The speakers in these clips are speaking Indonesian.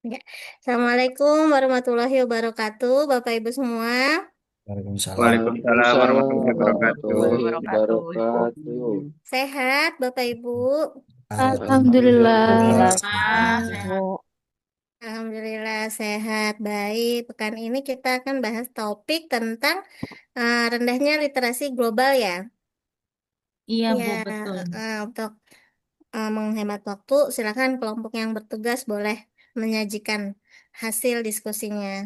Ya. Assalamualaikum warahmatullahi wabarakatuh, Bapak Ibu semua. Waalaikumsalam. Waalaikumsalam Waalaikumsalam warahmatullahi wabarakatuh. warahmatullahi Wabarakatuh. wabarakatuh. Sehat, Bapak Ibu? Alhamdulillah. Alhamdulillah. Alhamdulillah. Bu. Alhamdulillah sehat, baik. Pekan ini kita akan bahas topik tentang rendahnya literasi global ya. Iya, Ya, Bu, betul. untuk menghemat waktu, silakan kelompok yang bertugas boleh menyajikan hasil diskusinya.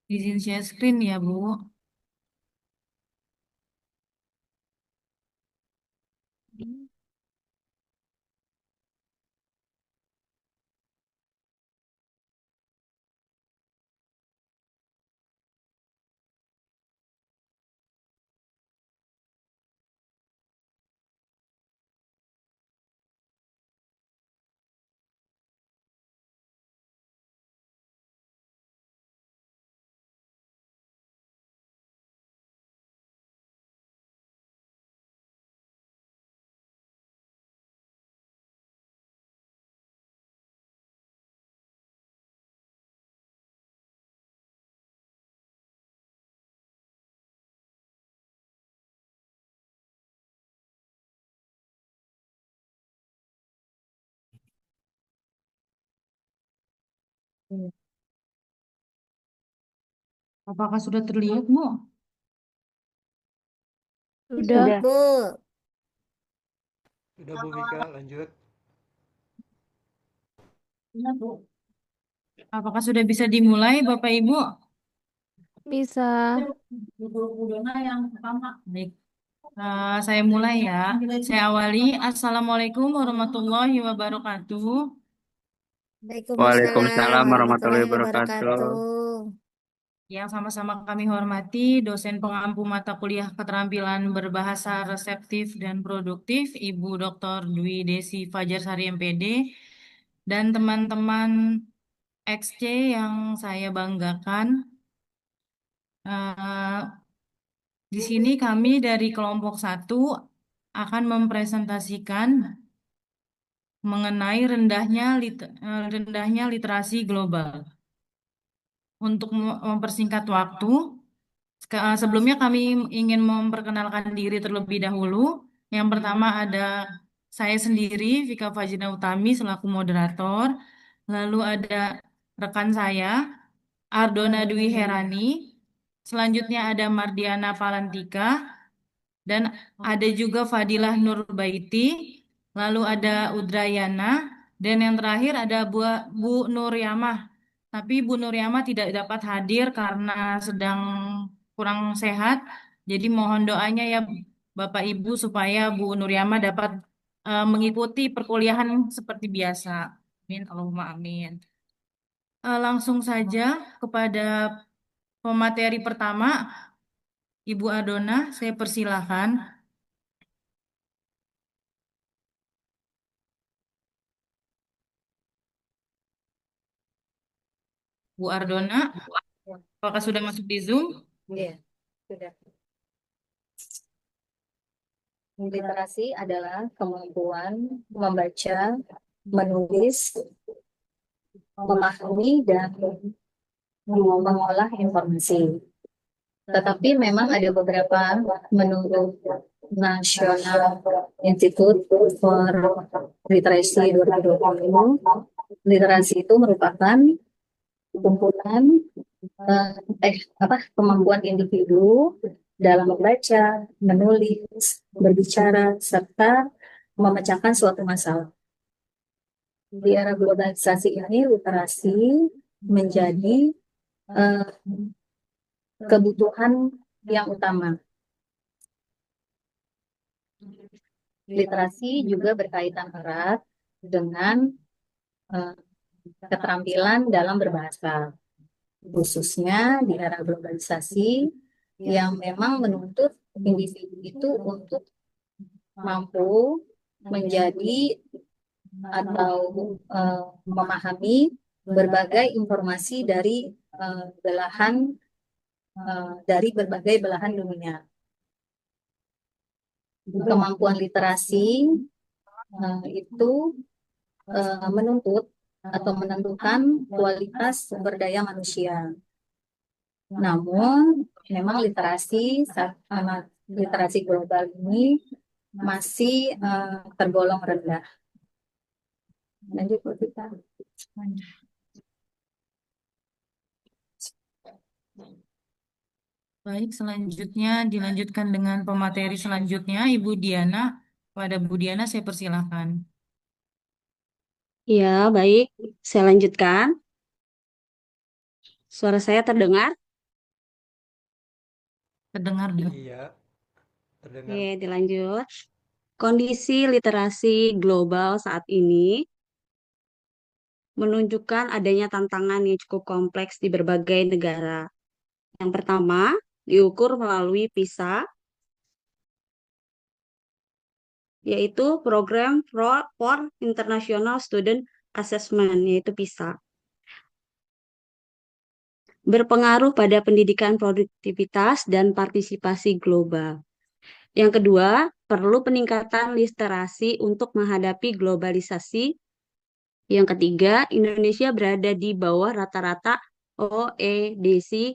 Izin share screen ya, Bu. Apakah sudah terlihat, Bu? Sudah, Bu. Udah Bu Vika, lanjut. Iya, Bu. Apakah sudah bisa dimulai, Bapak Ibu? Bisa. Yang pertama. Baik. Saya mulai ya. Saya awali. Assalamualaikum warahmatullahi wabarakatuh. Waalaikumsalam Waalaikumsalam warahmatullahi warahmatullahi wabarakatuh. wabarakatuh. Yang sama-sama kami hormati dosen pengampu mata kuliah keterampilan berbahasa reseptif dan produktif, Ibu Dr. Dwi Desi Fajar Sari MPD, dan teman-teman XC yang saya banggakan. Eh, di sini kami dari kelompok satu akan mempresentasikan mengenai rendahnya literasi global. Untuk mempersingkat waktu, sebelumnya kami ingin memperkenalkan diri terlebih dahulu. Yang pertama ada saya sendiri, Vika Fajina Utami selaku moderator. Lalu ada rekan saya, Ardona Dwi Herani. Selanjutnya ada Mardiana Palantika. Dan ada juga Fadilah Nurbaiti. Lalu ada Udrayana. Dan yang terakhir ada Bu Nuryamah. Tapi Bu Nuryamah tidak dapat hadir karena sedang kurang sehat. Jadi mohon doanya ya Bapak Ibu supaya Bu Nuryamah dapat mengikuti perkuliahan seperti biasa. Amin. Allahumma amin. Langsung saja kepada pemateri pertama, Ibu Adona, saya persilahkan. Bu Ardona, apakah sudah masuk di Zoom? Iya, sudah. Literasi adalah kemampuan membaca, menulis, memahami, dan mengolah informasi. Tetapi memang ada beberapa menurut National Institute for Literacy 2020, literasi itu merupakan kumpulan kemampuan individu dalam membaca, menulis, berbicara, serta memecahkan suatu masalah. Di era globalisasi ini, literasi menjadi eh, kebutuhan yang utama. Literasi juga berkaitan erat dengan eh, keterampilan dalam berbahasa, khususnya di era globalisasi yang memang menuntut individu itu untuk mampu menjadi atau memahami berbagai informasi dari berbagai belahan dunia. Kemampuan literasi itu menuntut atau menentukan kualitas sumber daya manusia. Namun, memang literasi global ini masih tergolong rendah. Lanjut, Bu Tita. Baik, selanjutnya dilanjutkan dengan pemateri selanjutnya, Ibu Diana. Pada Bu Diana saya persilahkan. Ya, baik. Saya lanjutkan. Suara saya terdengar? Terdengar dulu. Iya, terdengar. Oke, dilanjut. Kondisi literasi global saat ini menunjukkan adanya tantangan yang cukup kompleks di berbagai negara. Yang pertama, diukur melalui PISA, yaitu Program for International Student Assessment, yaitu PISA. Berpengaruh pada pendidikan produktivitas dan partisipasi global. Yang kedua, perlu peningkatan literasi untuk menghadapi globalisasi. Yang ketiga, Indonesia berada di bawah rata-rata OECD,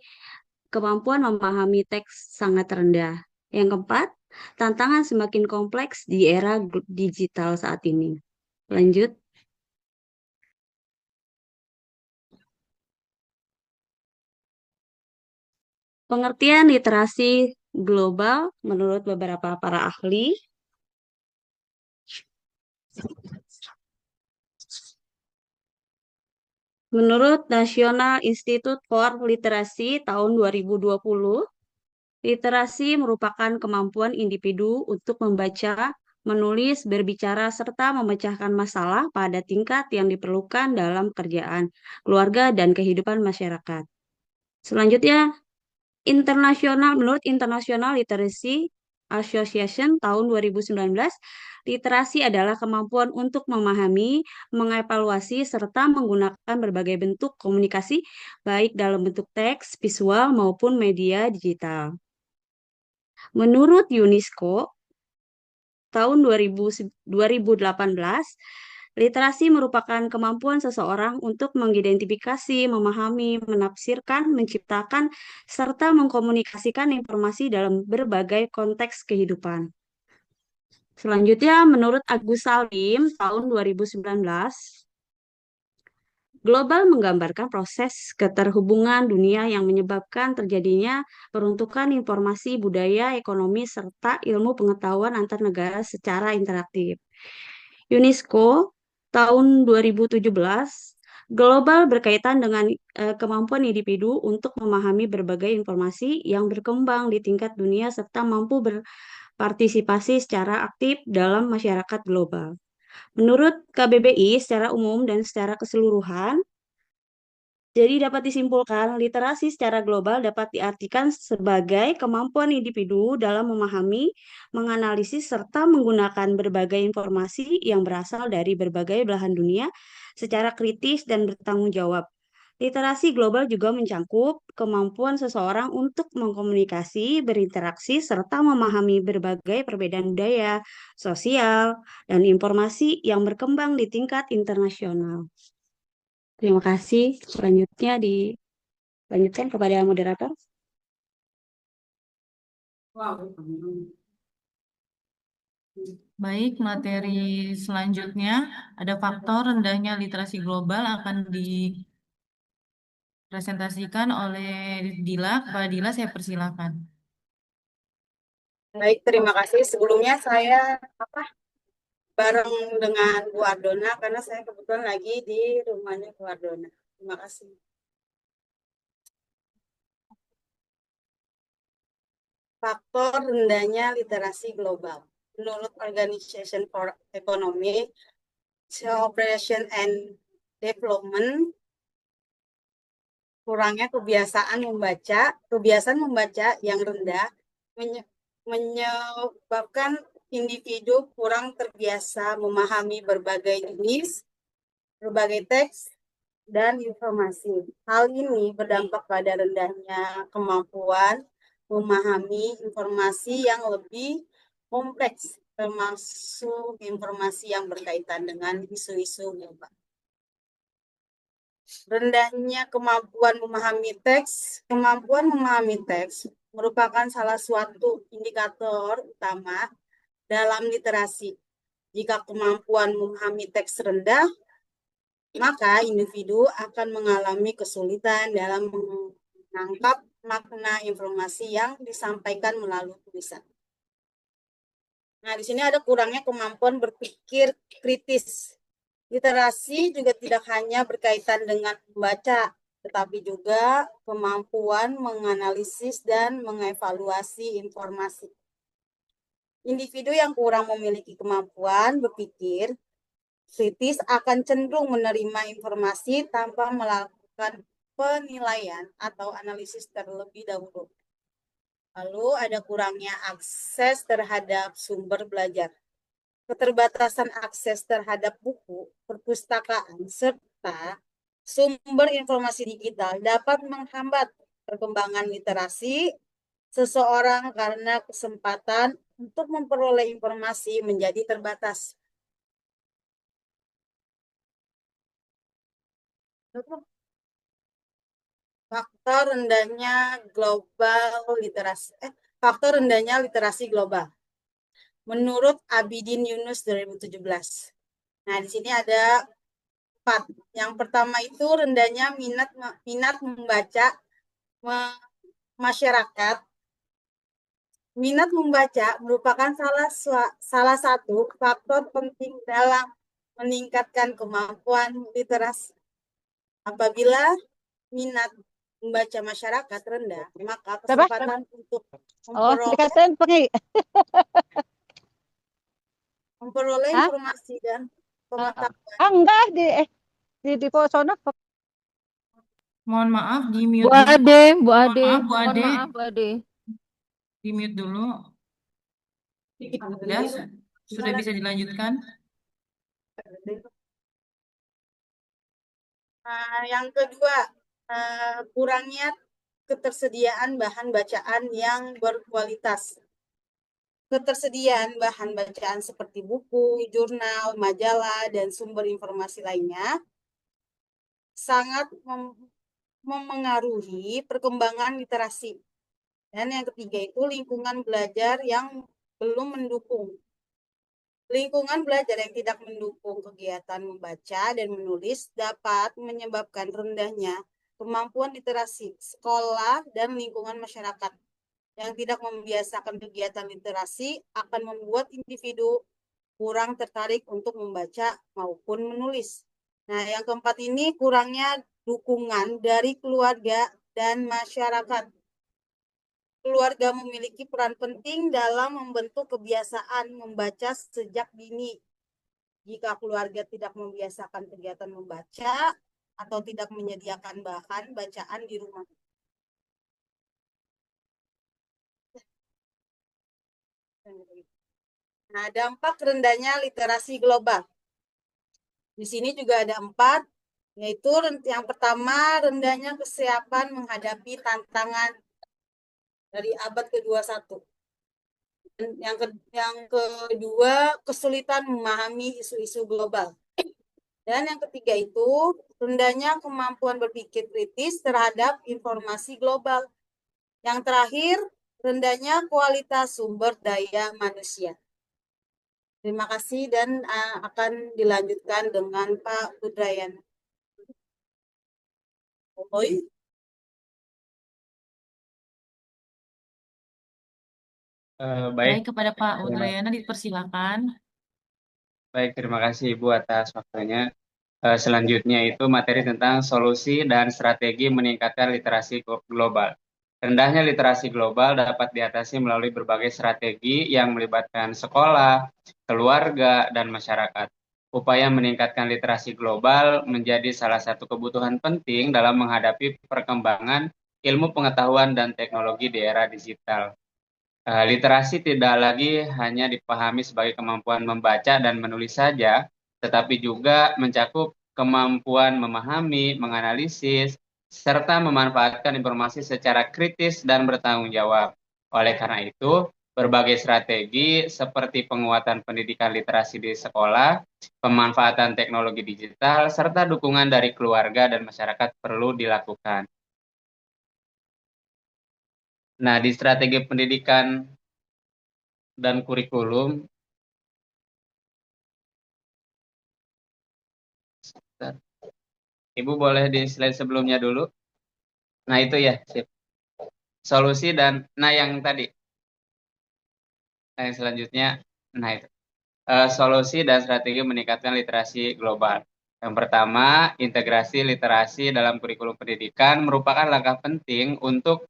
kemampuan memahami teks sangat rendah. Yang keempat, tantangan semakin kompleks di era digital saat ini. Lanjut. Pengertian literasi global menurut beberapa para ahli. Menurut National Institute for Literacy tahun 2020, literasi merupakan kemampuan individu untuk membaca, menulis, berbicara, serta memecahkan masalah pada tingkat yang diperlukan dalam pekerjaan, keluarga, dan kehidupan masyarakat. Selanjutnya, menurut International Literacy Association tahun 2019, literasi adalah kemampuan untuk memahami, mengevaluasi, serta menggunakan berbagai bentuk komunikasi, baik dalam bentuk teks, visual, maupun media digital. Menurut UNESCO, tahun 2018, literasi merupakan kemampuan seseorang untuk mengidentifikasi, memahami, menafsirkan, menciptakan, serta mengkomunikasikan informasi dalam berbagai konteks kehidupan. Selanjutnya, menurut Agus Salim, tahun 2019, global menggambarkan proses keterhubungan dunia yang menyebabkan terjadinya peruntukan informasi, budaya, ekonomi, serta ilmu pengetahuan antar negara secara interaktif. UNESCO tahun 2017, global berkaitan dengan kemampuan individu untuk memahami berbagai informasi yang berkembang di tingkat dunia serta mampu berpartisipasi secara aktif dalam masyarakat global. Menurut KBBI secara umum dan secara keseluruhan, jadi dapat disimpulkan, literasi secara global dapat diartikan sebagai kemampuan individu dalam memahami, menganalisis, serta menggunakan berbagai informasi yang berasal dari berbagai belahan dunia secara kritis dan bertanggung jawab. Literasi global juga mencakup kemampuan seseorang untuk mengkomunikasi, berinteraksi, serta memahami berbagai perbedaan budaya, sosial, dan informasi yang berkembang di tingkat internasional. Terima kasih. Selanjutnya dilanjutkan kepada moderator. Baik, materi selanjutnya ada faktor rendahnya literasi global akan dipresentasikan oleh Dila. Kepada Dila saya persilakan. Baik, terima kasih. Sebelumnya saya bareng dengan Bu Ardona karena saya kebetulan lagi di rumahnya Bu Ardona. Terima kasih. Faktor rendahnya literasi global. Menurut Organization for Economic Cooperation and Development, kurangnya kebiasaan membaca yang rendah menyebabkan individu kurang terbiasa memahami berbagai jenis, berbagai teks, dan informasi. Hal ini berdampak pada rendahnya kemampuan memahami informasi yang lebih kompleks termasuk informasi yang berkaitan dengan isu-isu global. Rendahnya kemampuan memahami teks. Kemampuan memahami teks merupakan salah suatu indikator utama dalam literasi. Jika kemampuan memahami teks rendah, maka individu akan mengalami kesulitan dalam menangkap makna informasi yang disampaikan melalui tulisan. Nah, di sini ada kurangnya kemampuan berpikir kritis. Literasi juga tidak hanya berkaitan dengan membaca, tetapi juga kemampuan menganalisis dan mengevaluasi informasi. Individu yang kurang memiliki kemampuan berpikir kritis akan cenderung menerima informasi tanpa melakukan penilaian atau analisis terlebih dahulu. Lalu ada kurangnya akses terhadap sumber belajar. Keterbatasan akses terhadap buku, perpustakaan, serta sumber informasi digital dapat menghambat perkembangan literasi seseorang karena kesempatan untuk memperoleh informasi menjadi terbatas. Faktor rendahnya literasi global. Menurut Abidin Yunus 2017. Nah, di sini ada 4. Yang pertama itu rendahnya minat membaca masyarakat. Minat membaca merupakan salah satu faktor penting dalam meningkatkan kemampuan literasi. Apabila minat membaca masyarakat rendah, maka kesempatan untuk memperoleh informasi dan pengetahuan. Enggak di sono. Mohon maaf, di mute Bu dulu. Ade, Bu Ade, Maaf, Bu mohon Ade. maaf, Bu Ade. Di mute dulu. Ya, sudah bisa dilanjutkan. Yang kedua, kurangnya ketersediaan bahan bacaan yang berkualitas. Ketersediaan bahan bacaan seperti buku, jurnal, majalah, dan sumber informasi lainnya sangat memengaruhi perkembangan literasi. Dan yang ketiga itu lingkungan belajar yang belum mendukung. Lingkungan belajar yang tidak mendukung kegiatan membaca dan menulis dapat menyebabkan rendahnya kemampuan literasi sekolah dan lingkungan masyarakat. Yang tidak membiasakan kegiatan literasi akan membuat individu kurang tertarik untuk membaca maupun menulis. Nah, yang keempat ini kurangnya dukungan dari keluarga dan masyarakat. Keluarga memiliki peran penting dalam membentuk kebiasaan membaca sejak dini. Jika keluarga tidak membiasakan kegiatan membaca atau tidak menyediakan bahan bacaan di rumah. Nah, dampak rendahnya literasi global. Di sini juga ada 4, yaitu yang pertama rendahnya kesiapan menghadapi tantangan dari abad ke-21. Yang kedua, kesulitan memahami isu-isu global. Dan yang ketiga itu rendahnya kemampuan berpikir kritis terhadap informasi global. Yang terakhir, rendahnya kualitas sumber daya manusia. Terima kasih dan akan dilanjutkan dengan Pak Udrayan. Baik, kepada Pak Udrayana dipersilakan. Baik, terima kasih Ibu atas waktunya. Selanjutnya itu materi tentang solusi dan strategi meningkatkan literasi global. Rendahnya literasi global dapat diatasi melalui berbagai strategi yang melibatkan sekolah, keluarga, dan masyarakat. Upaya meningkatkan literasi global menjadi salah satu kebutuhan penting dalam menghadapi perkembangan ilmu pengetahuan dan teknologi di era digital. Literasi tidak lagi hanya dipahami sebagai kemampuan membaca dan menulis saja, tetapi juga mencakup kemampuan memahami, menganalisis, serta memanfaatkan informasi secara kritis dan bertanggung jawab. Oleh karena itu, berbagai strategi seperti penguatan pendidikan literasi di sekolah, pemanfaatan teknologi digital, serta dukungan dari keluarga dan masyarakat perlu dilakukan. Nah, di strategi pendidikan dan kurikulum, Ibu boleh di slide sebelumnya dulu. Nah, itu ya, sip. Solusi dan, nah yang tadi, nah yang selanjutnya, nah itu. Solusi dan strategi meningkatkan literasi global. Yang pertama, integrasi literasi dalam kurikulum pendidikan merupakan langkah penting untuk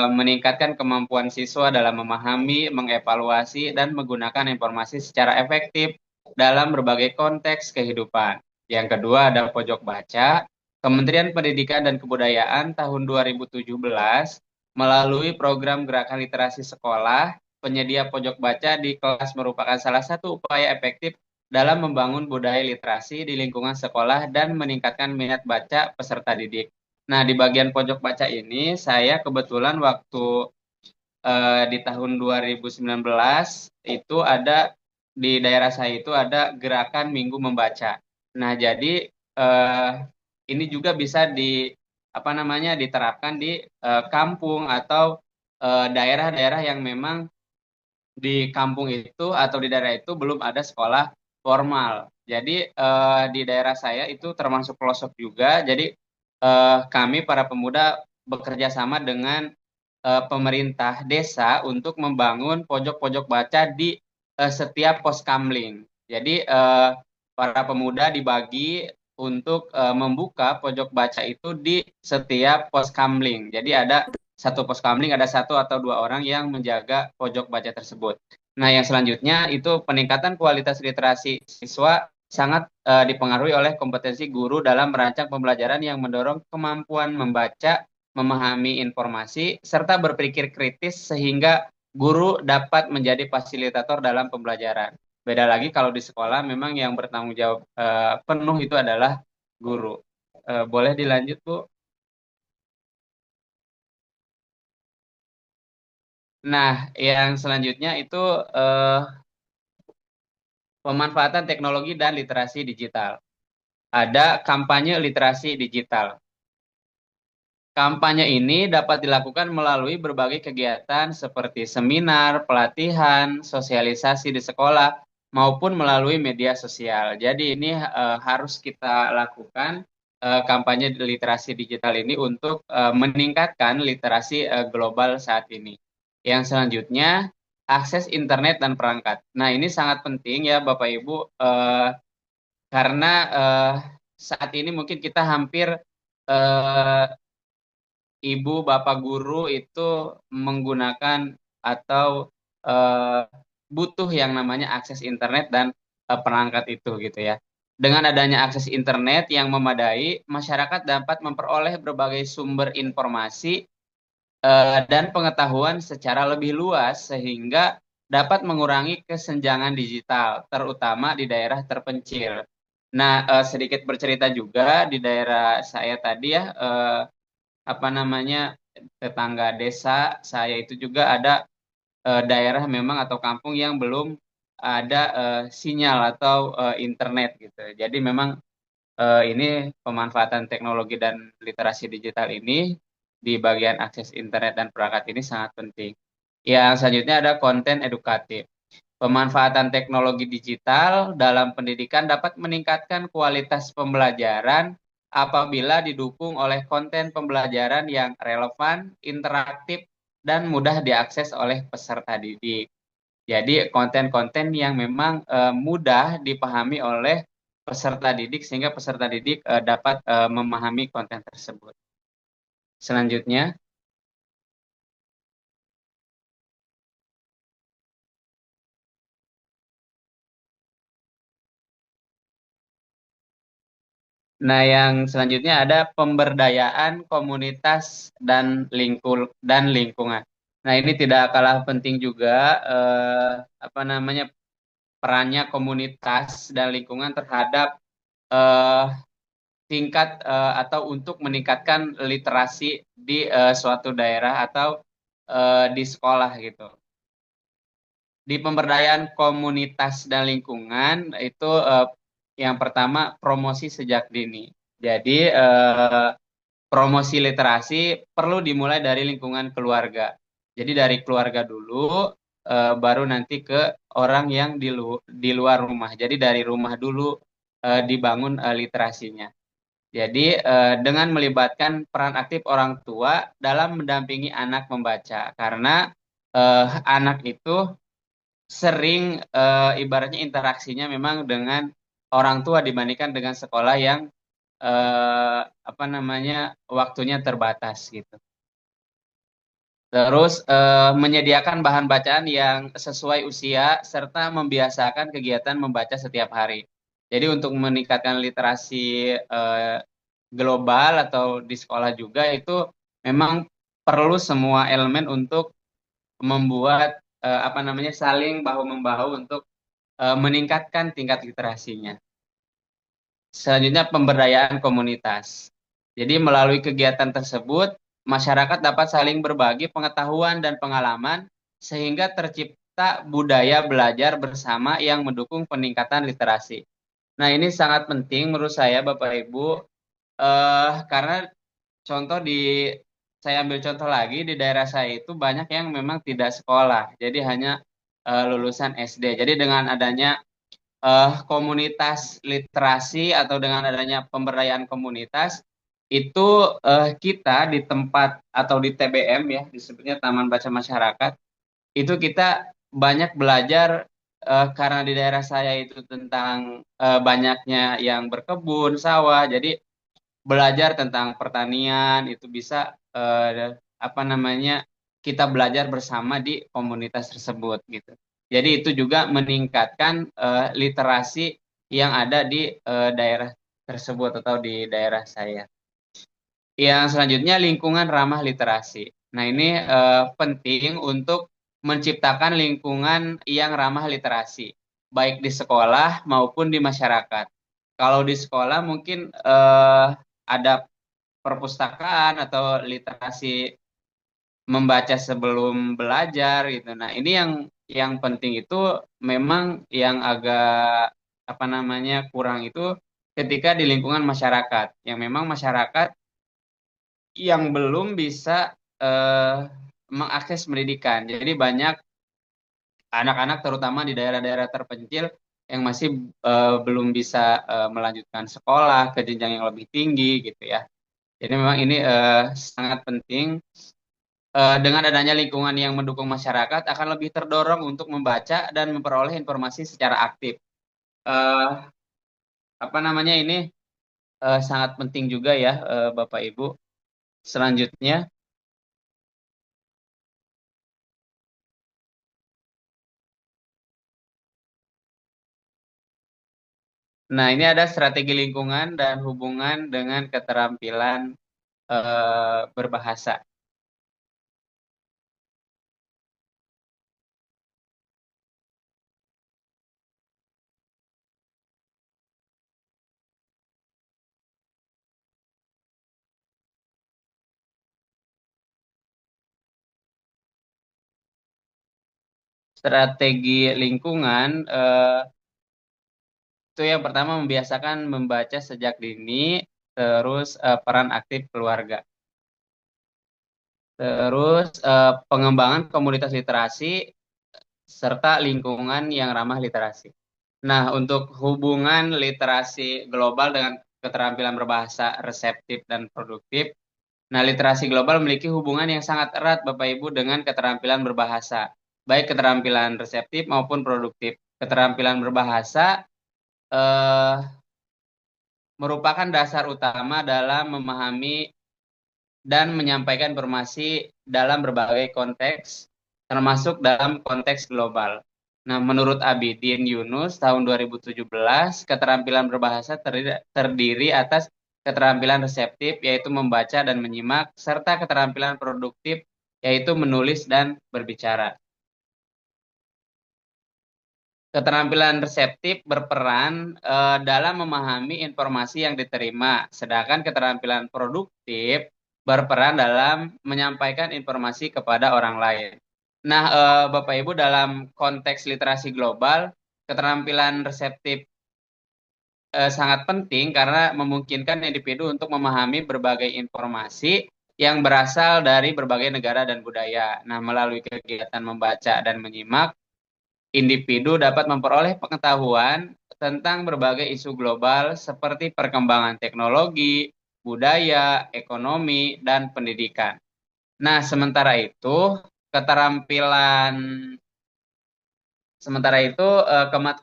meningkatkan kemampuan siswa dalam memahami, mengevaluasi, dan menggunakan informasi secara efektif dalam berbagai konteks kehidupan. Yang kedua ada pojok baca. Kementerian Pendidikan dan Kebudayaan tahun 2017 melalui program Gerakan Literasi Sekolah, penyedia pojok baca di kelas merupakan salah satu upaya efektif dalam membangun budaya literasi di lingkungan sekolah dan meningkatkan minat baca peserta didik. Nah, di bagian pojok baca ini, saya kebetulan waktu di tahun 2019 itu ada di daerah saya itu ada gerakan Minggu Membaca. Nah, jadi ini juga bisa apa namanya diterapkan di kampung atau daerah-daerah yang memang di kampung itu atau di daerah itu belum ada sekolah formal. Jadi di daerah saya itu termasuk pelosok juga. Jadi kami para pemuda bekerja sama dengan pemerintah desa untuk membangun pojok-pojok baca di setiap pos kamling. Jadi para pemuda dibagi untuk membuka pojok baca itu di setiap pos kamling. Jadi ada satu pos kamling, ada satu atau dua orang yang menjaga pojok baca tersebut. Nah, yang selanjutnya itu peningkatan kualitas literasi siswa sangat dipengaruhi oleh kompetensi guru dalam merancang pembelajaran yang mendorong kemampuan membaca, memahami informasi, serta berpikir kritis sehingga guru dapat menjadi fasilitator dalam pembelajaran. Beda lagi kalau di sekolah memang yang bertanggung jawab penuh itu adalah guru. Boleh dilanjut, Bu? Nah, yang selanjutnya itu pemanfaatan teknologi dan literasi digital. Ada kampanye literasi digital. Kampanye ini dapat dilakukan melalui berbagai kegiatan seperti seminar, pelatihan, sosialisasi di sekolah, maupun melalui media sosial. Jadi ini harus kita lakukan kampanye literasi digital ini untuk meningkatkan literasi global saat ini. Yang selanjutnya, akses internet dan perangkat. Nah, ini sangat penting ya Bapak Ibu, karena saat ini mungkin kita hampir ibu bapak guru itu menggunakan atau butuh yang namanya akses internet dan perangkat itu gitu ya. Dengan adanya akses internet yang memadai, masyarakat dapat memperoleh berbagai sumber informasi dan pengetahuan secara lebih luas sehingga dapat mengurangi kesenjangan digital, terutama di daerah terpencil. Nah, sedikit bercerita juga di daerah saya tadi ya, apa namanya tetangga desa saya itu juga ada daerah memang atau kampung yang belum ada sinyal atau internet gitu. Jadi memang ini pemanfaatan teknologi dan literasi digital ini di bagian akses internet dan perangkat ini sangat penting. Yang selanjutnya ada konten edukatif. Pemanfaatan teknologi digital dalam pendidikan dapat meningkatkan kualitas pembelajaran apabila didukung oleh konten pembelajaran yang relevan, interaktif, dan mudah diakses oleh peserta didik. Jadi konten-konten yang memang mudah dipahami oleh peserta didik sehingga peserta didik dapat memahami konten tersebut. Selanjutnya, nah, yang selanjutnya ada pemberdayaan komunitas dan lingkungan. Nah, ini tidak kalah penting juga apa namanya perannya komunitas dan lingkungan terhadap tingkat atau untuk meningkatkan literasi di suatu daerah atau di sekolah gitu. Di pemberdayaan komunitas dan lingkungan itu yang pertama promosi sejak dini. Jadi promosi literasi perlu dimulai dari lingkungan keluarga. Jadi dari keluarga dulu, baru nanti ke orang yang di luar rumah. Jadi dari rumah dulu dibangun literasinya. Jadi dengan melibatkan peran aktif orang tua dalam mendampingi anak membaca, karena anak itu sering ibaratnya interaksinya memang dengan orang tua dibandingkan dengan sekolah yang apa namanya waktunya terbatas gitu. Terus menyediakan bahan bacaan yang sesuai usia serta membiasakan kegiatan membaca setiap hari. Jadi untuk meningkatkan literasi global atau di sekolah juga itu memang perlu semua elemen untuk membuat apa namanya saling bahu membahu untuk meningkatkan tingkat literasinya. Selanjutnya pemberdayaan komunitas. Jadi melalui kegiatan tersebut masyarakat dapat saling berbagi pengetahuan dan pengalaman sehingga tercipta budaya belajar bersama yang mendukung peningkatan literasi. Nah, ini sangat penting menurut saya Bapak Ibu karena contoh saya ambil contoh lagi di daerah saya itu banyak yang memang tidak sekolah, jadi hanya lulusan SD. Jadi dengan adanya komunitas literasi atau dengan adanya pemberdayaan komunitas itu kita di tempat atau di TBM ya disebutnya Taman Baca Masyarakat itu kita banyak belajar karena di daerah saya itu tentang banyaknya yang berkebun sawah, jadi belajar tentang pertanian itu bisa apa namanya kita belajar bersama di komunitas tersebut gitu. Jadi itu juga meningkatkan literasi yang ada di daerah tersebut atau di daerah saya. Yang selanjutnya lingkungan ramah literasi. Nah ini penting untuk menciptakan lingkungan yang ramah literasi, baik di sekolah maupun di masyarakat. Kalau di sekolah mungkin ada perpustakaan atau literasi membaca sebelum belajar gitu. Nah, ini yang penting itu memang yang agak apa namanya kurang itu ketika di lingkungan masyarakat. Yang memang masyarakat yang belum bisa mengakses pendidikan. Jadi banyak anak-anak terutama di daerah-daerah terpencil yang masih belum bisa melanjutkan sekolah ke jenjang yang lebih tinggi gitu ya. Jadi memang ini sangat penting. Dengan adanya lingkungan yang mendukung masyarakat akan lebih terdorong untuk membaca dan memperoleh informasi secara aktif. Apa namanya ini sangat penting juga ya Bapak Ibu. Selanjutnya, nah ini ada strategi lingkungan dan hubungan dengan keterampilan berbahasa. Strategi lingkungan itu yang pertama membiasakan membaca sejak dini, terus peran aktif keluarga. Terus pengembangan komunitas literasi serta lingkungan yang ramah literasi. Nah, untuk hubungan literasi global dengan keterampilan berbahasa reseptif dan produktif, nah literasi global memiliki hubungan yang sangat erat Bapak Ibu dengan keterampilan berbahasa, baik keterampilan reseptif maupun produktif. Keterampilan berbahasa merupakan dasar utama dalam memahami dan menyampaikan informasi dalam berbagai konteks, termasuk dalam konteks global. Nah, menurut Abidin Yunus tahun 2017, keterampilan berbahasa terdiri atas keterampilan reseptif, yaitu membaca dan menyimak, serta keterampilan produktif, yaitu menulis dan berbicara. Keterampilan reseptif berperan dalam memahami informasi yang diterima, sedangkan keterampilan produktif berperan dalam menyampaikan informasi kepada orang lain. Nah, Bapak Ibu, dalam konteks literasi global, keterampilan reseptif sangat penting karena memungkinkan individu untuk memahami berbagai informasi yang berasal dari berbagai negara dan budaya. Nah, melalui kegiatan membaca dan menyimak, individu dapat memperoleh pengetahuan tentang berbagai isu global seperti perkembangan teknologi, budaya, ekonomi, dan pendidikan. Nah, keterampilan sementara itu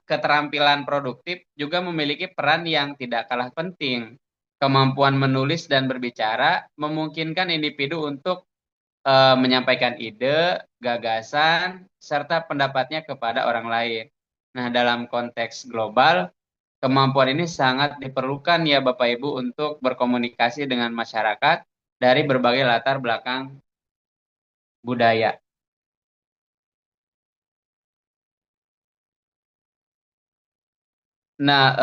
keterampilan produktif juga memiliki peran yang tidak kalah penting. Kemampuan menulis dan berbicara memungkinkan individu untuk menyampaikan ide, gagasan, serta pendapatnya kepada orang lain. Nah, dalam konteks global, kemampuan ini sangat diperlukan ya Bapak Ibu untuk berkomunikasi dengan masyarakat dari berbagai latar belakang budaya. Nah,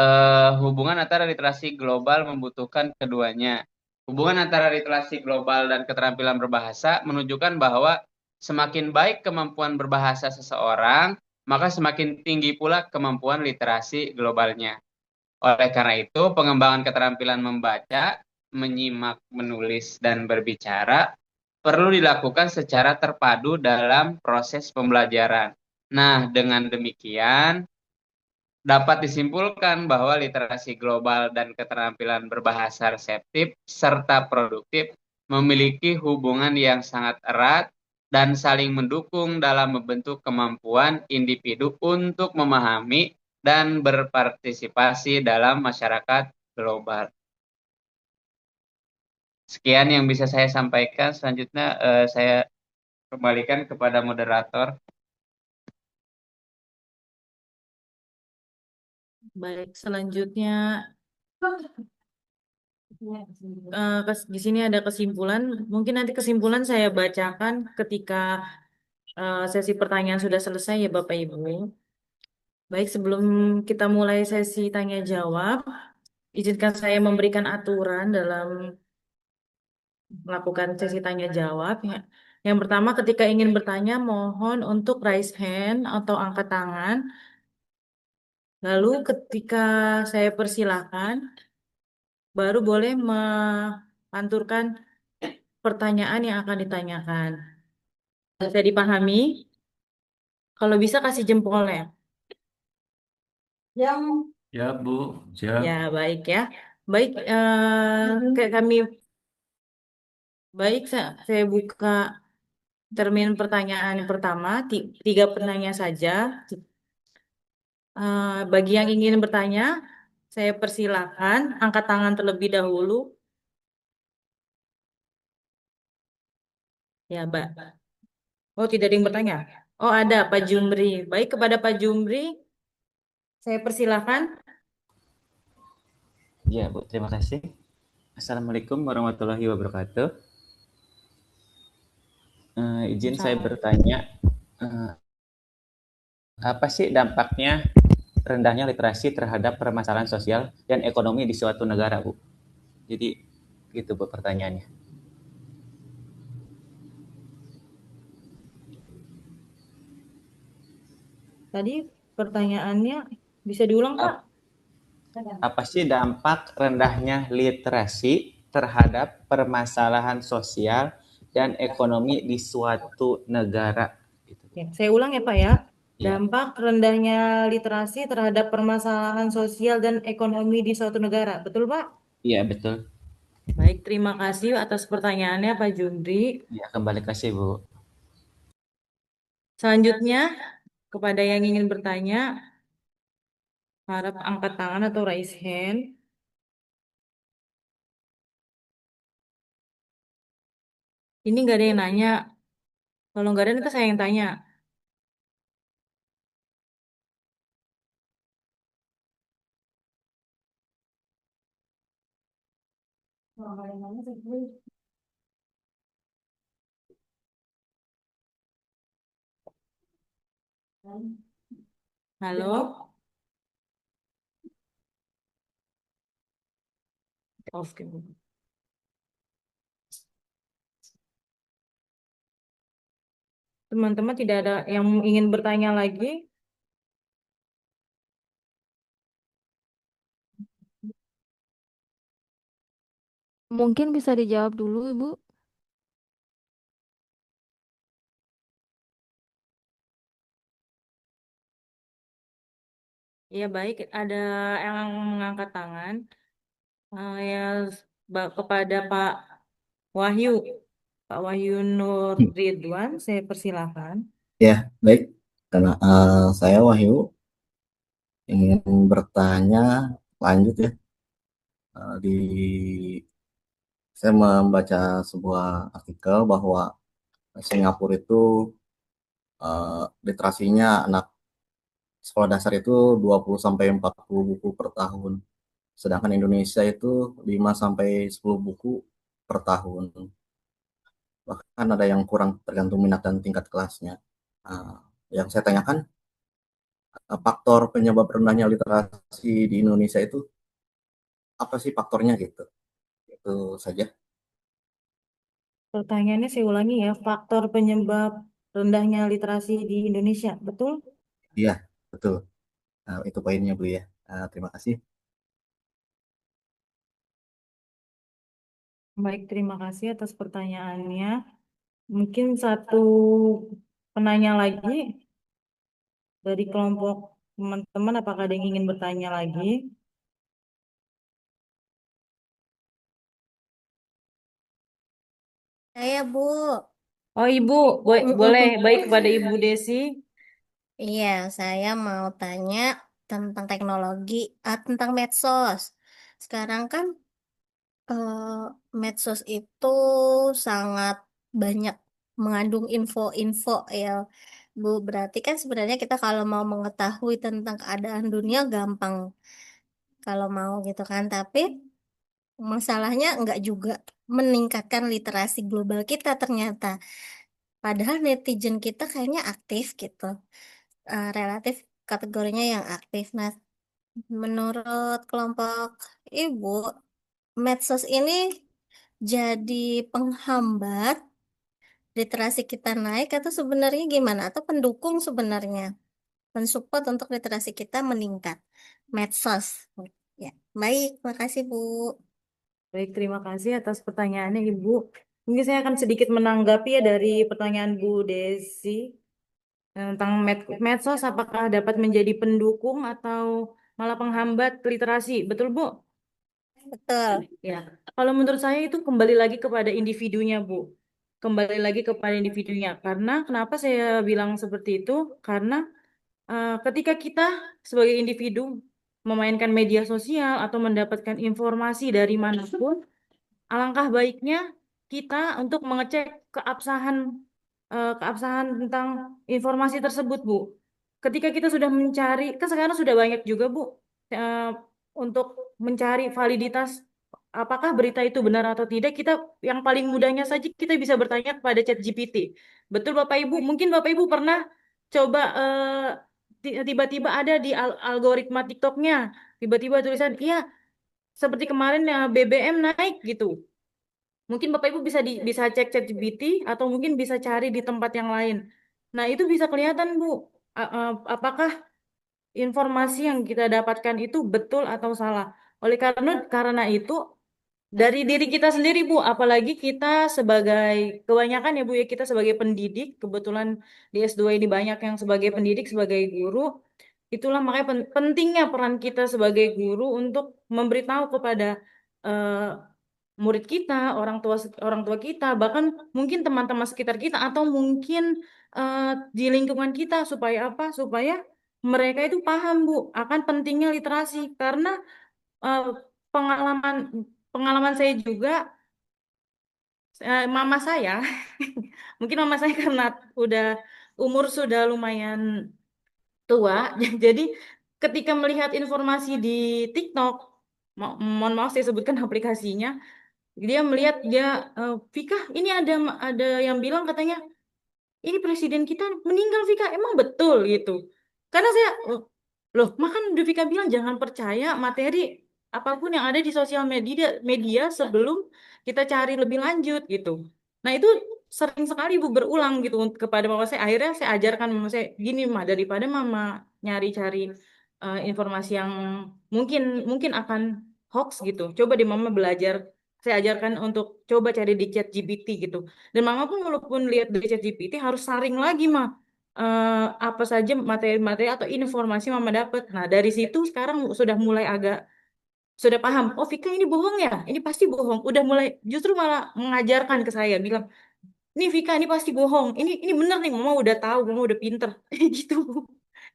hubungan antara literasi global membutuhkan keduanya. Hubungan antara literasi global dan keterampilan berbahasa menunjukkan bahwa semakin baik kemampuan berbahasa seseorang, maka semakin tinggi pula kemampuan literasi globalnya. Oleh karena itu, pengembangan keterampilan membaca, menyimak, menulis, dan berbicara perlu dilakukan secara terpadu dalam proses pembelajaran. Nah, dengan demikian, dapat disimpulkan bahwa literasi global dan keterampilan berbahasa reseptif serta produktif memiliki hubungan yang sangat erat dan saling mendukung dalam membentuk kemampuan individu untuk memahami dan berpartisipasi dalam masyarakat global. Sekian yang bisa saya sampaikan. Selanjutnya saya kembalikan kepada moderator. Baik, selanjutnya di sini ada kesimpulan. Mungkin nanti kesimpulan saya bacakan ketika sesi pertanyaan sudah selesai ya Bapak Ibu. Baik, sebelum kita mulai sesi tanya jawab, izinkan saya memberikan aturan dalam melakukan sesi tanya jawab. Ya. Yang pertama, ketika ingin bertanya, mohon untuk raise hand atau angkat tangan. Lalu ketika saya persilahkan, baru boleh melanturkan pertanyaan yang akan ditanyakan. Saya dipahami? Kalau bisa kasih jempol ya. Yang Ya, Bu. Siap. ya baik ya. Baik, kayak kami baik saya buka termin pertanyaan yang pertama, tiga penanya saja. Bagi yang ingin bertanya, saya persilahkan angkat tangan terlebih dahulu. Ya, Mbak. Oh, tidak ada yang bertanya. Oh, ada Pak Jumri. Baik, kepada Pak Jumri, saya persilahkan. Ya, Bu, terima kasih. Assalamualaikum warahmatullahi wabarakatuh. Izin saya bertanya, apa sih dampaknya rendahnya literasi terhadap permasalahan sosial dan ekonomi di suatu negara, Bu? Jadi, gitu, Bu, pertanyaannya. Tadi pertanyaannya bisa diulang, Pak? Apa sih dampak rendahnya literasi terhadap permasalahan sosial dan ekonomi di suatu negara? Oke, saya ulang ya, Pak ya. Dampak rendahnya literasi terhadap permasalahan sosial dan ekonomi di suatu negara. Betul, Pak? Iya, betul. Baik, terima kasih atas pertanyaannya, Pak Jundri. Ya, kembali kasih, Bu. Selanjutnya, kepada yang ingin bertanya, harap angkat tangan atau raise hand. Ini nggak ada yang nanya. Kalau nggak ada, nanti saya yang tanya. Halo? Oke. Teman-teman tidak ada yang ingin bertanya lagi? Mungkin bisa dijawab dulu, Ibu. Ya baik, ada yang mengangkat tangan. Ya, kepada Pak Wahyu, Pak Wahyu Nur Ridwan, saya persilahkan. Ya, baik. Karena saya Wahyu ingin bertanya lanjut ya. Di saya membaca sebuah artikel bahwa Singapura itu literasinya anak sekolah dasar itu 20 sampai 40 buku per tahun. Sedangkan Indonesia itu 5 sampai 10 buku per tahun. Bahkan ada yang kurang tergantung minat dan tingkat kelasnya. Yang saya tanyakan, faktor penyebab rendahnya literasi di Indonesia itu apa sih faktornya gitu? Itu saja. Pertanyaannya saya ulangi ya, faktor penyebab rendahnya literasi di Indonesia, betul? Iya, betul. Itu poinnya Bu ya. Terima kasih. Baik, terima kasih atas pertanyaannya. Mungkin satu penanya lagi dari kelompok teman-teman, apakah ada yang ingin bertanya lagi? Saya, Bu. Oh, Ibu, boleh. Baik, kepada Ibu Desi. Iya, saya mau tanya tentang teknologi, tentang medsos. Sekarang kan eh, medsos itu sangat banyak mengandung info-info ya, Bu. Berarti kan sebenarnya kita kalau mau mengetahui tentang keadaan dunia gampang kalau mau gitu kan. Tapi masalahnya enggak juga meningkatkan literasi global kita ternyata. Padahal netizen kita kayaknya aktif gitu. Relatif kategorinya yang aktif. Nah, menurut kelompok Ibu, medsos ini jadi penghambat literasi kita naik atau sebenarnya gimana? Atau pendukung sebenarnya mensupport untuk literasi kita meningkat. Medsos. Ya, baik, makasih Bu. Baik, terima kasih atas pertanyaannya, Ibu. Mungkin saya akan sedikit menanggapi ya dari pertanyaan Bu Desi tentang medsos, apakah dapat menjadi pendukung atau malah penghambat literasi. Betul, Bu? Betul. Ya, kalau menurut saya itu kembali lagi kepada individunya, Bu. Kembali lagi kepada individunya. Karena kenapa saya bilang seperti itu? Karena ketika kita sebagai individu memainkan media sosial atau mendapatkan informasi dari manapun, alangkah baiknya kita untuk mengecek keabsahan tentang informasi tersebut, Bu. Ketika kita sudah mencari, kan sekarang sudah banyak juga, Bu, eh, untuk mencari validitas apakah berita itu benar atau tidak, kita yang paling mudahnya saja kita bisa bertanya kepada ChatGPT. Betul, Bapak Ibu? Mungkin Bapak Ibu pernah coba tiba-tiba ada di algoritma TikToknya, tiba-tiba tulisan, iya, seperti kemarin ya BBM naik gitu. Mungkin Bapak Ibu bisa cek ChatGPT atau mungkin bisa cari di tempat yang lain. Nah, itu bisa kelihatan, Bu, apakah informasi yang kita dapatkan itu betul atau salah. Oleh karena itu dari diri kita sendiri, Bu, apalagi kita sebagai kebanyakan ya Bu ya, kita sebagai pendidik, kebetulan di S2 ini banyak yang sebagai pendidik, sebagai guru. Itulah makanya pentingnya peran kita sebagai guru untuk memberitahu kepada eh, murid kita, orang tua kita, bahkan mungkin teman-teman sekitar kita atau mungkin eh, di lingkungan kita supaya apa? Supaya mereka itu paham, Bu, akan pentingnya literasi karena eh, pengalaman pengalaman saya juga mama saya mungkin mama saya karena udah umur sudah lumayan tua jadi ketika melihat informasi di TikTok mohon maaf saya sebutkan aplikasinya dia melihat Vika ini ada yang bilang katanya ini presiden kita meninggal Vika emang betul gitu karena saya loh makan udah Vika bilang jangan percaya materi apapun yang ada di sosial media sebelum kita cari lebih lanjut gitu nah itu sering sekali Bu berulang gitu kepada mama saya. Akhirnya saya ajarkan mama saya, gini mah, daripada mama nyari-cari informasi yang mungkin mungkin akan hoax gitu. Coba deh mama belajar. Saya ajarkan untuk coba cari di chat GPT gitu. Dan mama pun walaupun lihat di chat GPT harus saring lagi mah apa saja materi-materi atau informasi mama dapat. Nah dari situ sekarang sudah mulai agak sudah paham. Oh Vika ini bohong ya? Ini pasti bohong. Udah mulai justru malah mengajarkan ke saya bilang, nih Vika ini pasti bohong. Ini benar nih, mama udah tahu, mama udah pinter. Gitu.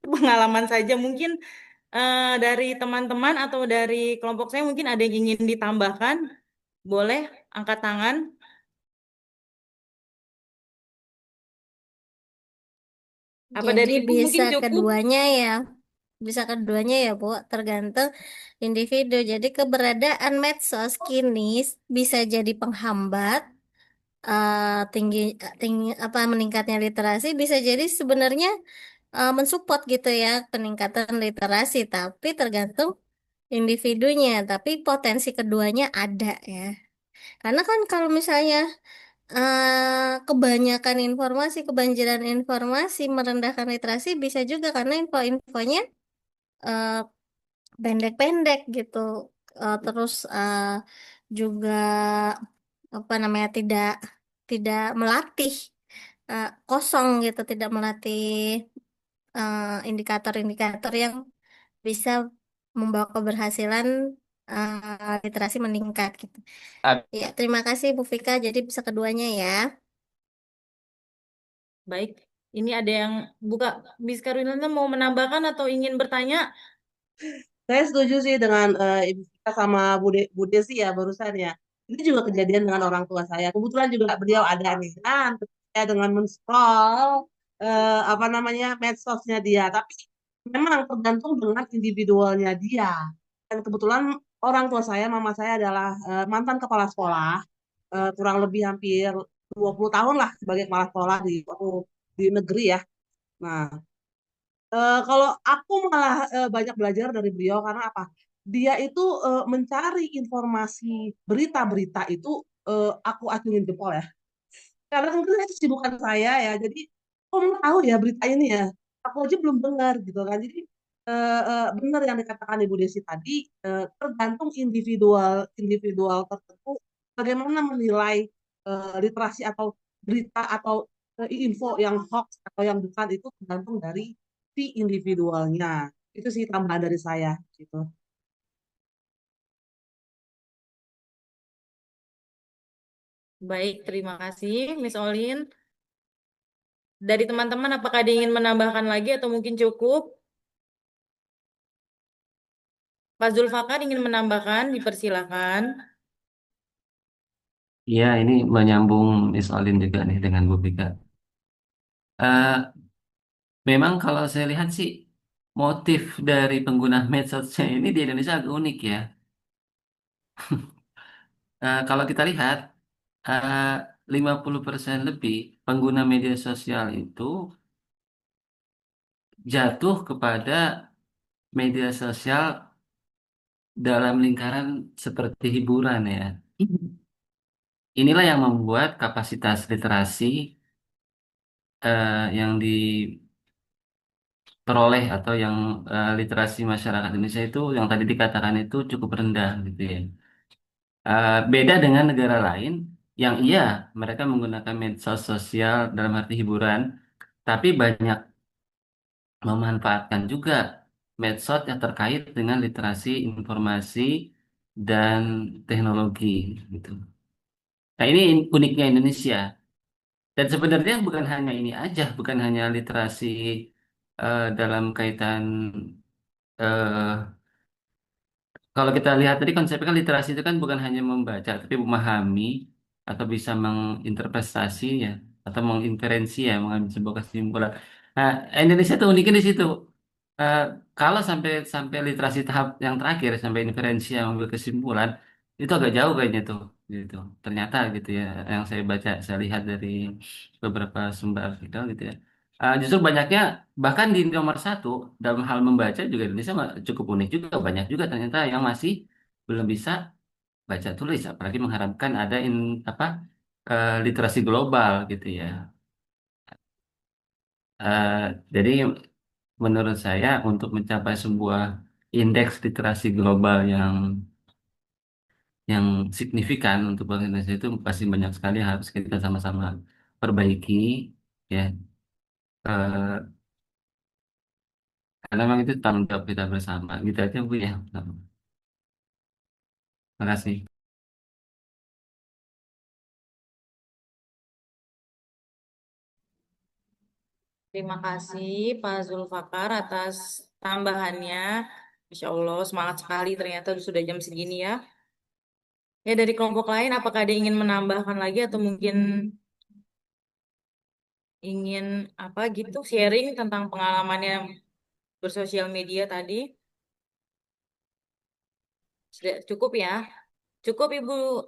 Itu pengalaman saja. Mungkin dari teman-teman atau dari kelompok saya mungkin ada yang ingin ditambahkan. Boleh angkat tangan. Apa Jadi dari Ibu bisa mungkin cukup? keduanya ya. Bisa keduanya ya, Bu, tergantung individu. Jadi keberadaan medsos kini bisa jadi penghambat tinggi tinggi apa meningkatnya literasi, bisa jadi sebenarnya mensupport gitu ya peningkatan literasi, tapi tergantung individunya. Tapi potensi keduanya ada ya. Karena kan kalau misalnya kebanyakan informasi, kebanjiran informasi merendahkan literasi, bisa juga karena info-infonya eh, pendek-pendek gitu. Terus juga apa namanya tidak tidak melatih kosong gitu, tidak melatih indikator-indikator yang bisa membawa keberhasilan literasi meningkat gitu. Ah, Ya, terima kasih Bu Fika. Jadi bisa keduanya ya. Baik. Ini ada yang buka. Miss Karolina mau menambahkan atau ingin bertanya? Saya setuju sih dengan Ibu Vika sama Bude sih ya barusan ya. Ini juga kejadian dengan orang tua saya. Kebetulan juga beliau ada nih kan. Saya dengan men-scroll apa namanya medsosnya dia. Tapi memang tergantung dengan individualnya dia. Dan kebetulan orang tua saya, mama saya adalah mantan kepala sekolah. Kurang lebih hampir 20 tahun lah sebagai kepala sekolah di waktu di negeri ya. Nah, kalau aku malah banyak belajar dari beliau karena apa? Dia itu mencari informasi berita-berita itu aku acungin jempol ya. Karena mungkin itu kesibukan saya ya. Jadi aku mau tahu ya berita ini ya. Aku aja belum dengar gitu kan. Jadi benar yang dikatakan Ibu Desi tadi, tergantung individual individual tertentu bagaimana menilai literasi atau berita atau info yang hoax atau yang bukan itu tergantung dari si individualnya. Itu sih tambahan dari saya gitu. Baik, terima kasih Miss Olin. Dari teman-teman apakah ada yang ingin menambahkan lagi atau mungkin cukup? Pak Zulfakar ingin menambahkan, dipersilakan. Iya, ini menyambung Miss Olin juga nih dengan Bu Vika. Eh, Memang kalau saya lihat sih motif dari pengguna medsosnya ini di Indonesia agak unik ya. Kalau kita lihat eh, 50% lebih pengguna media sosial itu jatuh kepada media sosial dalam lingkaran seperti hiburan ya. Inilah yang membuat kapasitas literasi yang diperoleh atau yang literasi masyarakat Indonesia itu yang tadi dikatakan itu cukup rendah gitu ya. Beda dengan negara lain yang iya mereka menggunakan medsos sosial dalam arti hiburan, tapi banyak memanfaatkan juga medsos yang terkait dengan literasi informasi dan teknologi gitu. Nah ini uniknya Indonesia. Dan sebenarnya bukan hanya ini aja, bukan hanya literasi dalam kaitan eh, kalau kita lihat tadi konsepnya kan literasi itu kan bukan hanya membaca, tapi memahami atau bisa menginterpretasi ya, atau menginferensi ya, mengambil sebuah kesimpulan. Nah, Indonesia tuh uniknya di situ. Eh, Kalau sampai sampai literasi tahap yang terakhir, sampai inferensi yang mengambil kesimpulan, itu agak jauh kayaknya tuh, gitu. Ternyata gitu ya, yang saya baca, saya lihat dari beberapa sumber artikel gitu ya. Justru banyaknya bahkan di nomor satu dalam hal membaca juga Indonesia cukup unik juga banyak juga ternyata yang masih belum bisa baca tulis apalagi mengharapkan ada apa literasi global gitu ya. Eh, jadi menurut saya untuk mencapai sebuah indeks literasi global yang signifikan untuk Bank Indonesia itu pasti banyak sekali yang harus kita sama-sama perbaiki ya. Eh, karena memang itu tanggung jawab kita bersama. Gitu aja Bu ya. Terima kasih. Terima kasih Pak Zulfakar atas tambahannya. Insya Allah semangat sekali ternyata sudah jam segini ya. Ya dari kelompok lain apakah ada yang ingin menambahkan lagi atau mungkin ingin apa gitu sharing tentang pengalamannya bersosial media tadi? Sudah cukup ya? Cukup Ibu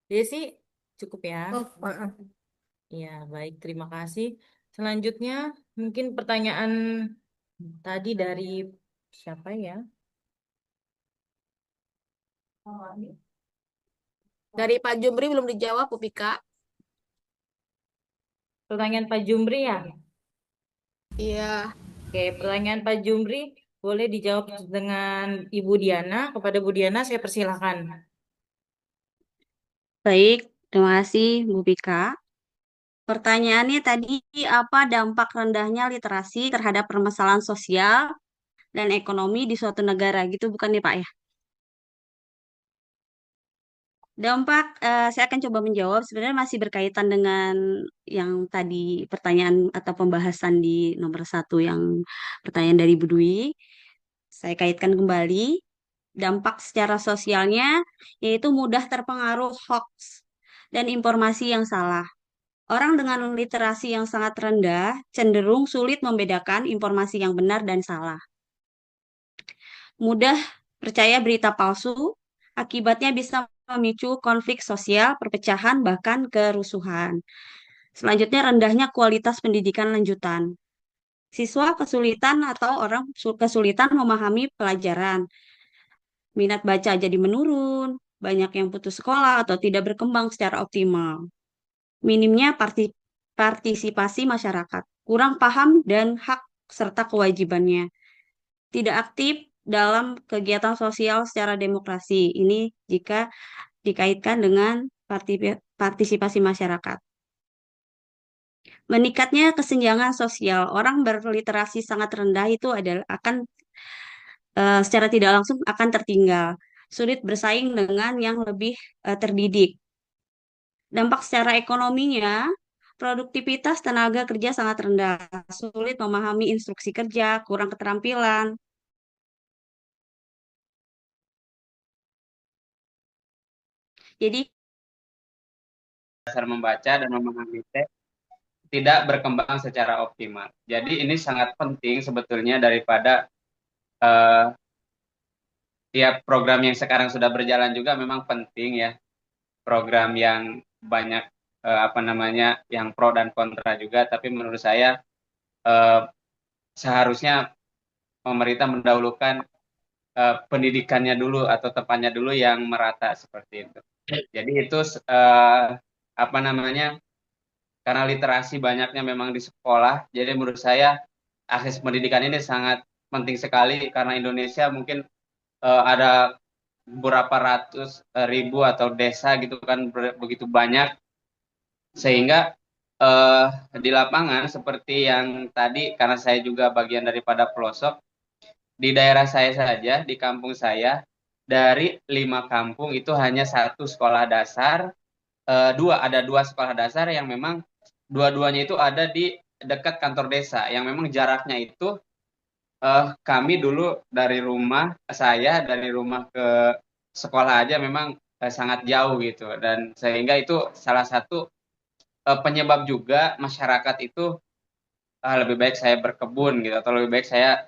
Desi? Cukup ya? Oh, maaf. Iya, baik. Terima kasih. Selanjutnya mungkin pertanyaan tadi dari siapa ya? Dari Pak Jumri belum dijawab, Bu Pika. Pertanyaan Pak Jumri ya? Iya. Oke, pertanyaan Pak Jumri boleh dijawab dengan Ibu Diana. Kepada Bu Diana saya persilahkan. Baik, terima kasih Bu Pika. Pertanyaannya tadi, apa dampak rendahnya literasi terhadap permasalahan sosial dan ekonomi di suatu negara? Gitu bukan nih Pak ya? Dampak, saya akan coba menjawab. Sebenarnya masih berkaitan dengan yang tadi pertanyaan atau pembahasan di nomor satu yang pertanyaan dari Bu Dwi. Saya kaitkan kembali. Dampak secara sosialnya yaitu mudah terpengaruh hoax dan informasi yang salah. Orang dengan literasi yang sangat rendah cenderung sulit membedakan informasi yang benar dan salah. Mudah percaya berita palsu, akibatnya bisa memicu konflik sosial, perpecahan, bahkan kerusuhan. Selanjutnya, rendahnya kualitas pendidikan lanjutan. Siswa kesulitan atau orang kesulitan memahami pelajaran. Minat baca jadi menurun, banyak yang putus sekolah atau tidak berkembang secara optimal. Minimnya partisipasi masyarakat, kurang paham dan hak serta kewajibannya. Tidak aktif dalam kegiatan sosial secara demokrasi. Ini jika dikaitkan dengan partisipasi masyarakat. Meningkatnya kesenjangan sosial. Orang berliterasi sangat rendah itu adalah akan secara tidak langsung akan tertinggal. Sulit bersaing dengan yang lebih terdidik. Dampak secara ekonominya, produktivitas tenaga kerja sangat rendah, sulit memahami instruksi kerja, kurang keterampilan. Jadi Dasar membaca dan memahami teks tidak berkembang secara optimal. Jadi ini sangat penting sebetulnya daripada tiap program yang sekarang sudah berjalan juga memang penting ya. Program yang banyak yang pro dan kontra juga, tapi menurut saya seharusnya pemerintah mendahulukan pendidikannya dulu atau tepatnya dulu yang merata seperti itu. Jadi itu karena literasi banyaknya memang di sekolah, jadi menurut saya akses pendidikan ini sangat penting sekali karena Indonesia mungkin ada beberapa ratus ribu atau desa gitu kan begitu banyak sehingga di lapangan seperti yang tadi karena saya juga bagian daripada pelosok di daerah saya saja di kampung saya dari 5 kampung itu hanya satu sekolah dasar ada dua sekolah dasar yang memang dua-duanya itu ada di dekat kantor desa yang memang jaraknya itu kami dulu dari rumah ke sekolah aja memang sangat jauh gitu dan sehingga itu salah satu penyebab juga masyarakat itu lebih baik saya berkebun gitu atau lebih baik saya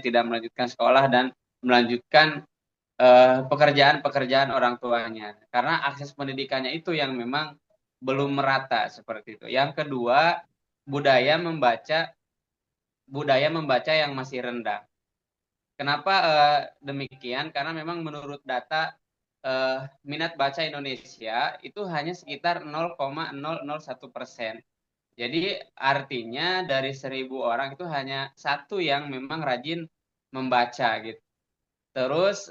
tidak melanjutkan sekolah dan melanjutkan pekerjaan-pekerjaan orang tuanya karena akses pendidikannya itu yang memang belum merata seperti itu. Yang kedua, budaya membaca yang masih rendah. Kenapa demikian? Karena memang menurut data minat baca Indonesia itu hanya sekitar 0,001%. Jadi artinya dari 1.000 orang itu hanya satu yang memang rajin membaca gitu. Terus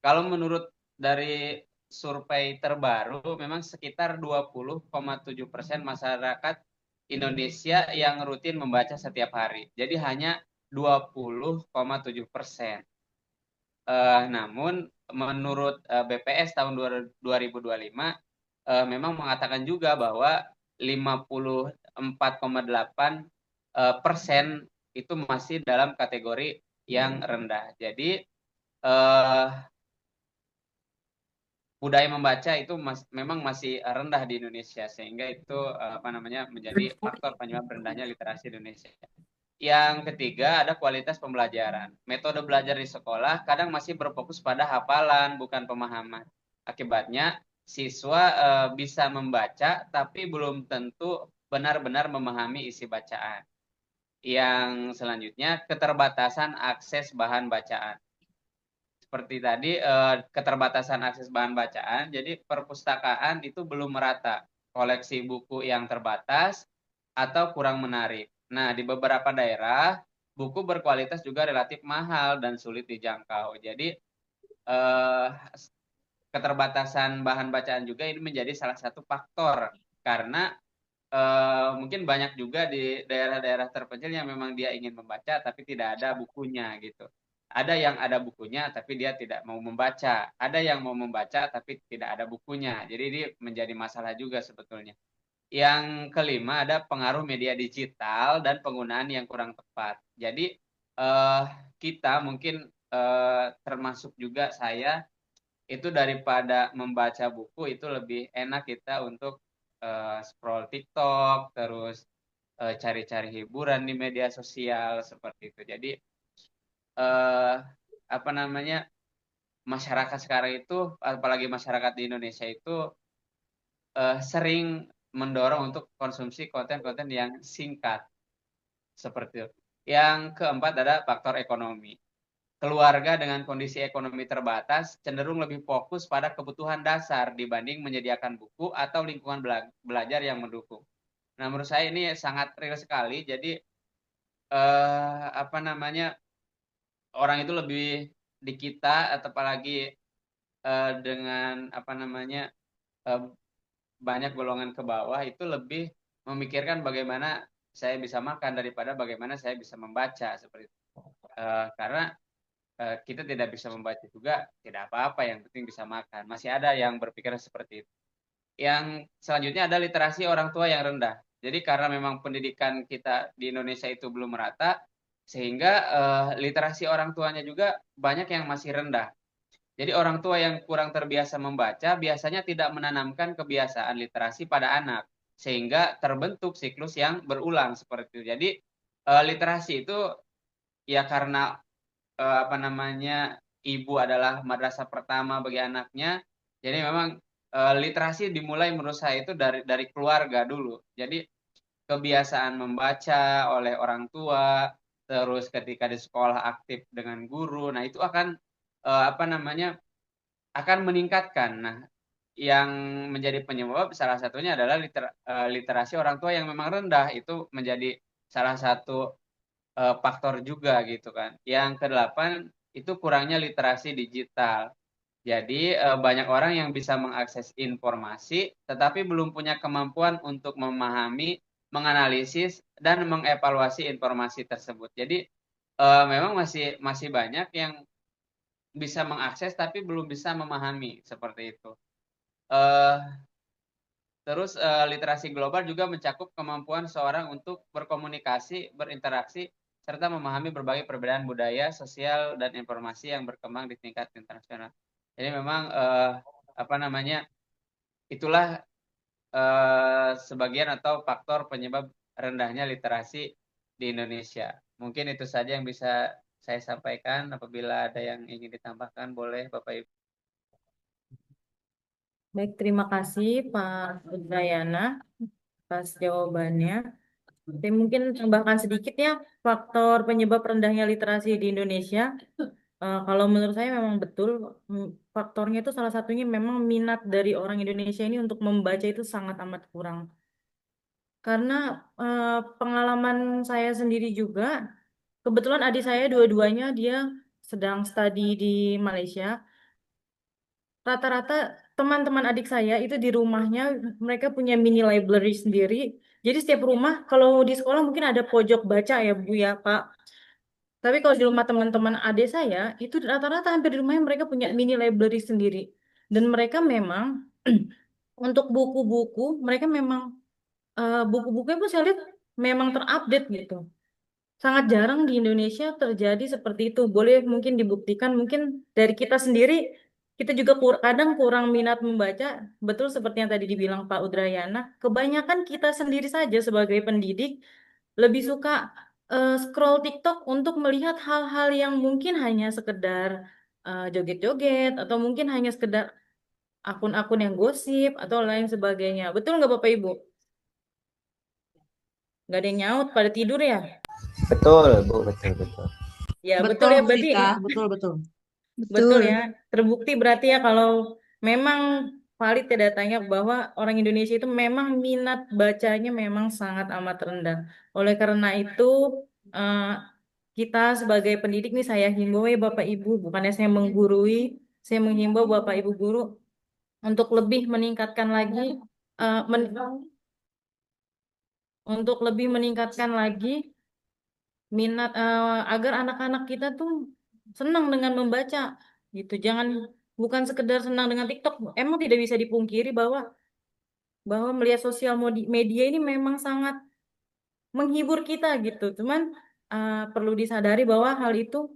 kalau menurut dari survei terbaru memang sekitar 20,7% masyarakat Indonesia yang rutin membaca setiap hari. Jadi hanya 20,7%. Namun menurut BPS tahun 2025 memang mengatakan juga bahwa 54,8% itu masih dalam kategori yang rendah. Jadi budaya membaca itu memang masih rendah di Indonesia, sehingga itu menjadi faktor penyebab rendahnya literasi Indonesia. Yang ketiga ada kualitas pembelajaran. Metode belajar di sekolah kadang masih berfokus pada hafalan, bukan pemahaman. Akibatnya siswa bisa membaca tapi belum tentu benar-benar memahami isi bacaan. Yang selanjutnya keterbatasan akses bahan bacaan. Seperti tadi keterbatasan akses bahan bacaan, jadi perpustakaan itu belum merata. Koleksi buku yang terbatas atau kurang menarik. Nah, di beberapa daerah buku berkualitas juga relatif mahal dan sulit dijangkau. Jadi keterbatasan bahan bacaan juga ini menjadi salah satu faktor karena mungkin banyak juga di daerah-daerah terpencil yang memang dia ingin membaca tapi tidak ada bukunya gitu. Ada yang ada bukunya tapi dia tidak mau membaca. Ada yang mau membaca tapi tidak ada bukunya. Jadi ini menjadi masalah juga sebetulnya. Yang kelima ada pengaruh media digital dan penggunaan yang kurang tepat. Jadi kita mungkin termasuk juga saya itu daripada membaca buku itu lebih enak kita untuk scroll TikTok, terus cari-cari hiburan di media sosial seperti itu. Jadi masyarakat sekarang itu, apalagi masyarakat di Indonesia itu sering mendorong untuk konsumsi konten-konten yang singkat seperti itu. Yang keempat ada faktor ekonomi. Keluarga dengan kondisi ekonomi terbatas cenderung lebih fokus pada kebutuhan dasar dibanding menyediakan buku atau lingkungan belajar yang mendukung. Nah, menurut saya ini sangat real sekali. Jadi orang itu lebih di kita atau apalagi dengan banyak golongan ke bawah itu lebih memikirkan bagaimana saya bisa makan daripada bagaimana saya bisa membaca seperti itu. Karena kita tidak bisa membaca juga tidak apa-apa, yang penting bisa makan. Masih ada yang berpikiran seperti itu. Yang selanjutnya ada literasi orang tua yang rendah. Jadi karena memang pendidikan kita di Indonesia itu belum merata, sehingga literasi orang tuanya juga banyak yang masih rendah. Jadi orang tua yang kurang terbiasa membaca biasanya tidak menanamkan kebiasaan literasi pada anak, sehingga terbentuk siklus yang berulang seperti itu. Jadi literasi itu ya karena ibu adalah madrasah pertama bagi anaknya. Jadi memang literasi dimulai menurut saya itu dari keluarga dulu. Jadi kebiasaan membaca oleh orang tua, terus ketika di sekolah aktif dengan guru, nah itu akan akan meningkatkan. Nah, yang menjadi penyebab salah satunya adalah literasi orang tua yang memang rendah, itu menjadi salah satu faktor juga gitu kan. Yang kedelapan itu kurangnya literasi digital. Jadi banyak orang yang bisa mengakses informasi tetapi belum punya kemampuan untuk memahami, menganalisis dan mengevaluasi informasi tersebut. Jadi memang masih banyak yang bisa mengakses tapi belum bisa memahami seperti itu. Terus literasi global juga mencakup kemampuan seorang untuk berkomunikasi, berinteraksi, serta memahami berbagai perbedaan budaya, sosial, dan informasi yang berkembang di tingkat internasional. Jadi memang itulah sebagian atau faktor penyebab rendahnya literasi di Indonesia. Mungkin itu saja yang bisa saya sampaikan. Apabila ada yang ingin ditambahkan, boleh Bapak Ibu. Baik, terima kasih Pak Udayana atas jawabannya. Saya mungkin tambahkan sedikit ya faktor penyebab rendahnya literasi di Indonesia. Kalau menurut saya memang betul, faktornya itu salah satunya memang minat dari orang Indonesia ini untuk membaca itu sangat amat kurang. Karena pengalaman saya sendiri juga, kebetulan adik saya dua-duanya dia sedang studi di Malaysia. Rata-rata teman-teman adik saya itu di rumahnya mereka punya mini library sendiri. Jadi setiap rumah kalau di sekolah mungkin ada pojok baca ya Bu ya Pak. Tapi kalau di rumah teman-teman adik saya itu rata-rata hampir di rumahnya mereka punya mini library sendiri. Dan mereka memang untuk buku-buku mereka memang buku-bukunya pun saya lihat memang terupdate gitu. Sangat jarang di Indonesia terjadi seperti itu. Boleh mungkin dibuktikan, mungkin dari kita sendiri, kita juga kadang kurang minat membaca. Betul seperti yang tadi dibilang Pak Udrayana, kebanyakan kita sendiri saja sebagai pendidik lebih suka scroll TikTok untuk melihat hal-hal yang mungkin hanya sekedar joget-joget, atau mungkin hanya sekedar akun-akun yang gosip, atau lain sebagainya. Betul nggak Bapak Ibu? Nggak ada yang nyaut, pada tidur ya? Betul, Bu, betul, betul. Ya, betul Betul ya. Bu Berarti Vika, betul betul. betul Betul. ya. Terbukti berarti ya kalau memang valid ya datanya bahwa orang Indonesia itu memang minat bacanya memang sangat amat rendah. Oleh karena itu, eh, kita sebagai pendidik nih saya himbau ya Bapak Ibu, bukannya saya menggurui, saya menghimbau Bapak Ibu guru untuk lebih meningkatkan lagi eh, men- untuk lebih meningkatkan lagi minat agar anak-anak kita tuh senang dengan membaca gitu. Jangan bukan sekedar senang dengan TikTok. Emang tidak bisa dipungkiri bahwa melihat sosial media ini memang sangat menghibur kita gitu. Cuman perlu disadari bahwa hal itu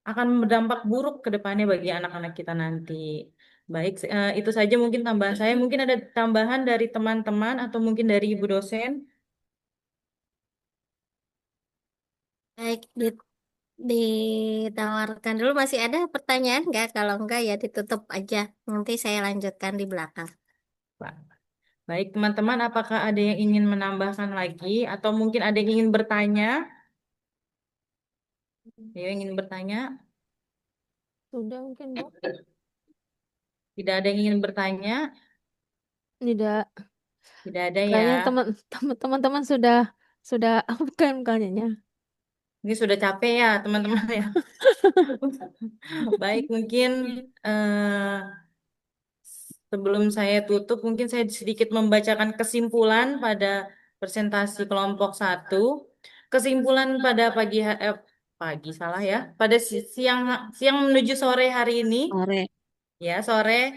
akan berdampak buruk ke depannya bagi anak-anak kita nanti. Baik, itu saja mungkin tambahan saya. Mungkin ada tambahan dari teman-teman atau mungkin dari ibu dosen. Baik, ditawarkan dulu. Masih ada pertanyaan nggak? Kalau enggak ya ditutup aja. Nanti saya lanjutkan di belakang. Baik, teman-teman, apakah ada yang ingin menambahkan lagi atau mungkin ada yang ingin bertanya? Ya, ingin bertanya? Sudah mungkin, Bu. Tidak ada yang ingin bertanya? Tidak. Tidak ada ya. Kayaknya teman-teman sudah apa kan kayaknya. Ini sudah capek ya, teman-teman ya. Baik, mungkin eh, sebelum saya tutup, mungkin saya sedikit membacakan kesimpulan pada presentasi kelompok satu. Kesimpulan pada pagi salah ya, pada siang siang menuju sore hari ini, Sore. ya sore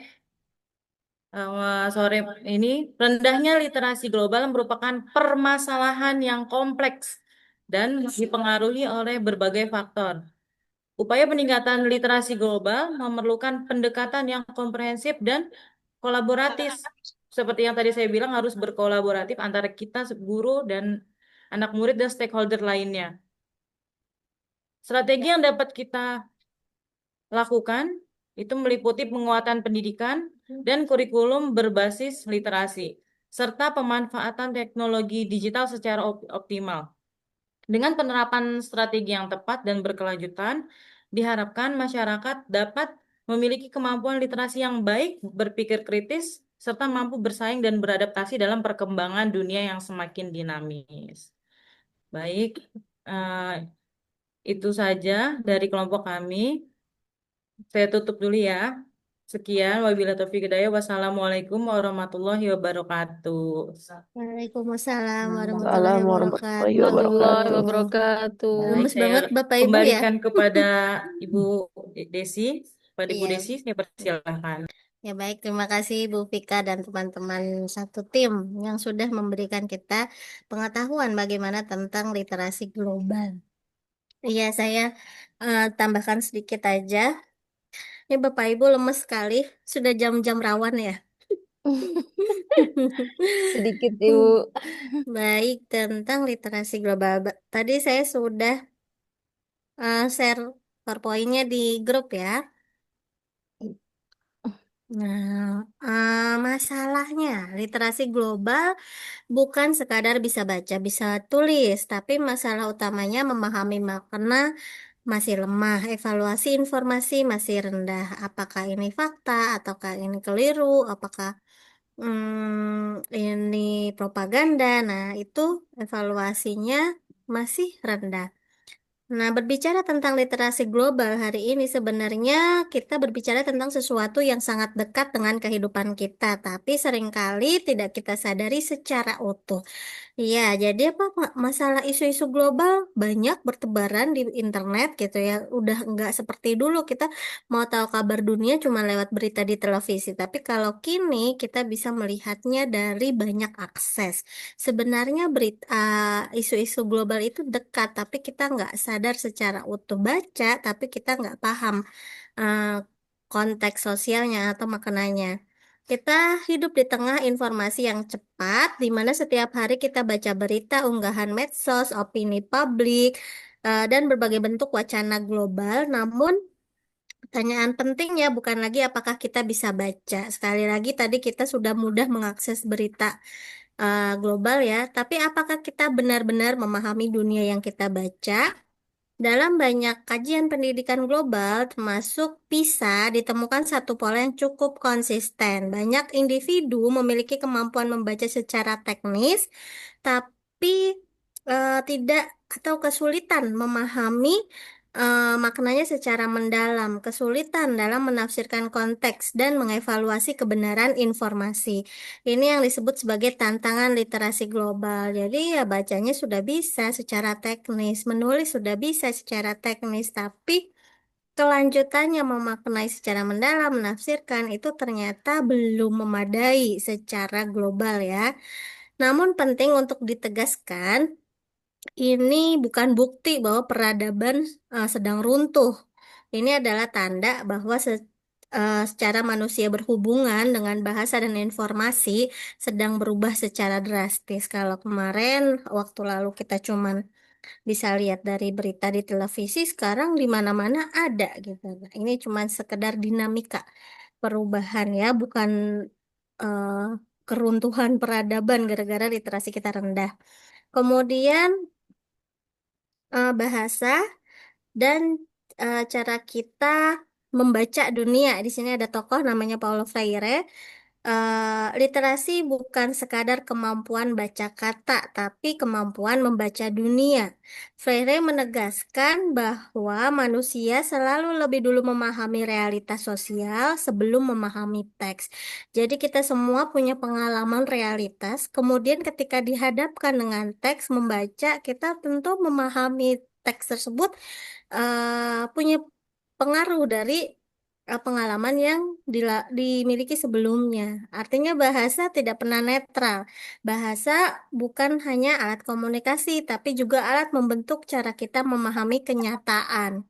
sore ini rendahnya literasi global merupakan permasalahan yang kompleks dan dipengaruhi oleh berbagai faktor. Upaya peningkatan literasi global memerlukan pendekatan yang komprehensif dan kolaboratif. Seperti yang tadi saya bilang harus berkolaboratif antara kita guru dan anak murid dan stakeholder lainnya. Strategi yang dapat kita lakukan itu meliputi penguatan pendidikan dan kurikulum berbasis literasi serta pemanfaatan teknologi digital secara optimal. Dengan penerapan strategi yang tepat dan berkelanjutan, diharapkan masyarakat dapat memiliki kemampuan literasi yang baik, berpikir kritis, serta mampu bersaing dan beradaptasi dalam perkembangan dunia yang semakin dinamis. Baik, eh, itu saja dari kelompok kami. Saya tutup dulu ya. Sekian, wabillahi taufiq hidayah. Wassalamualaikum warahmatullahi wabarakatuh. Waalaikumsalam warahmatullahi Salam warahmatullahi wabarakatuh. wabarakatuh. Baik, Lemes saya banget Bapak Ibu ya. kembalikan kepada Ibu Desi. Pada Ibu Iya. Desi, saya persilakan. Ya baik, terima kasih Bu Vika dan teman-teman satu tim yang sudah memberikan kita pengetahuan bagaimana tentang literasi global. Iya, saya tambahkan sedikit aja. Ini Bapak Ibu lemes sekali, sudah jam-jam rawan ya. Sedikit, Ibu. Baik, tentang literasi global. Tadi saya sudah share PowerPoint-nya di grup ya. Nah, masalahnya literasi global bukan sekadar bisa baca, bisa tulis, tapi masalah utamanya memahami makna masih lemah, evaluasi informasi masih rendah. Apakah ini fakta ataukah ini keliru? Apakah ini propaganda? Nah, itu evaluasinya masih rendah. Nah, berbicara tentang literasi global hari ini, sebenarnya kita berbicara tentang sesuatu yang sangat dekat dengan kehidupan kita, tapi seringkali tidak kita sadari secara utuh. Iya, jadi apa masalah isu-isu global banyak bertebaran di internet gitu ya. Udah nggak seperti dulu kita mau tahu kabar dunia cuma lewat berita di televisi. Tapi kalau kini kita bisa melihatnya dari banyak akses. Sebenarnya berita isu-isu global itu dekat, tapi kita nggak sadar secara utuh baca, tapi kita nggak paham eh, konteks sosialnya atau maknanya. Kita hidup di tengah informasi yang cepat, di mana setiap hari kita baca berita, unggahan medsos, opini publik, dan berbagai bentuk wacana global. Namun, pertanyaan pentingnya bukan lagi apakah kita bisa baca. Sekali lagi, tadi kita sudah mudah mengakses berita global ya, tapi apakah kita benar-benar memahami dunia yang kita baca? Dalam banyak kajian pendidikan global, termasuk PISA, ditemukan satu pola yang cukup konsisten. Banyak individu memiliki kemampuan membaca secara teknis, tapi tidak atau kesulitan memahami maknanya secara mendalam, kesulitan dalam menafsirkan konteks dan mengevaluasi kebenaran informasi. Ini yang disebut sebagai tantangan literasi global. Jadi ya bacanya sudah bisa secara teknis, menulis sudah bisa secara teknis, tapi kelanjutannya memaknai secara mendalam, menafsirkan itu ternyata belum memadai secara global ya. Namun penting untuk ditegaskan, ini bukan bukti bahwa peradaban sedang runtuh. Ini adalah tanda bahwa secara manusia berhubungan dengan bahasa dan informasi sedang berubah secara drastis. Kalau kemarin waktu lalu kita cuman bisa lihat dari berita di televisi, sekarang di mana-mana ada gitu. Nah, ini cuman sekedar dinamika perubahan ya, bukan eh, keruntuhan peradaban gara-gara literasi kita rendah. Kemudian bahasa dan cara kita membaca dunia. Di sini ada tokoh namanya Paulo Freire. Literasi bukan sekadar kemampuan baca kata, tapi kemampuan membaca dunia. Freire menegaskan bahwa manusia selalu lebih dulu memahami realitas sosial sebelum memahami teks. Jadi kita semua punya pengalaman realitas, kemudian ketika dihadapkan dengan teks membaca, kita tentu memahami teks tersebut punya pengaruh dari pengalaman yang dimiliki sebelumnya. Artinya bahasa tidak pernah netral. Bahasa bukan hanya alat komunikasi, tapi juga alat membentuk cara kita memahami kenyataan.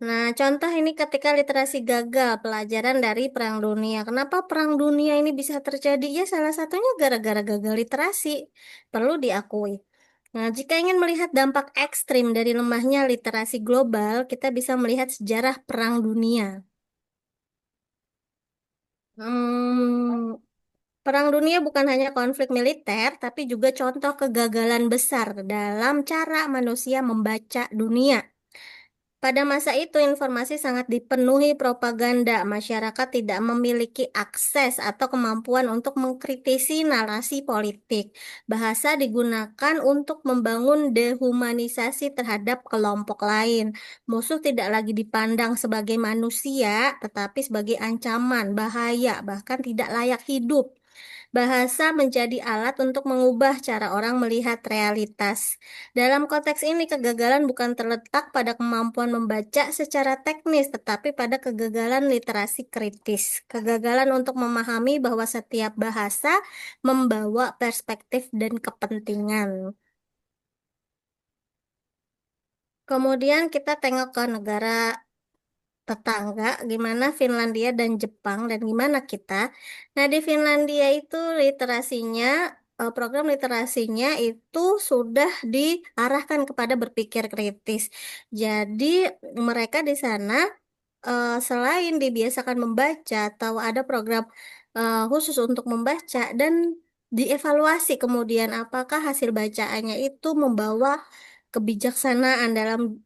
Nah, contoh ini ketika literasi gagal, pelajaran dari Perang Dunia. Kenapa Perang Dunia ini bisa terjadi? Ya, salah satunya gara-gara gagal literasi. Perlu diakui. Nah, jika ingin melihat dampak ekstrim dari lemahnya literasi global, kita bisa melihat sejarah Perang Dunia. Hmm, Perang Dunia bukan hanya konflik militer, tapi juga contoh kegagalan besar dalam cara manusia membaca dunia. Pada masa itu, informasi sangat dipenuhi propaganda. Masyarakat tidak memiliki akses atau kemampuan untuk mengkritisi narasi politik. Bahasa digunakan untuk membangun dehumanisasi terhadap kelompok lain. Musuh tidak lagi dipandang sebagai manusia, tetapi sebagai ancaman, bahaya, bahkan tidak layak hidup. Bahasa menjadi alat untuk mengubah cara orang melihat realitas. Dalam konteks ini, kegagalan bukan terletak pada kemampuan membaca secara teknis, tetapi pada kegagalan literasi kritis. Kegagalan untuk memahami bahwa setiap bahasa membawa perspektif dan kepentingan. Kemudian kita tengok ke negara tetangga, gimana Finlandia dan Jepang, dan gimana kita. Nah, di Finlandia itu literasinya, program literasinya itu sudah diarahkan kepada berpikir kritis. Jadi, mereka di sana selain dibiasakan membaca, atau ada program khusus untuk membaca, dan dievaluasi kemudian apakah hasil bacaannya itu membawa kebijaksanaan dalam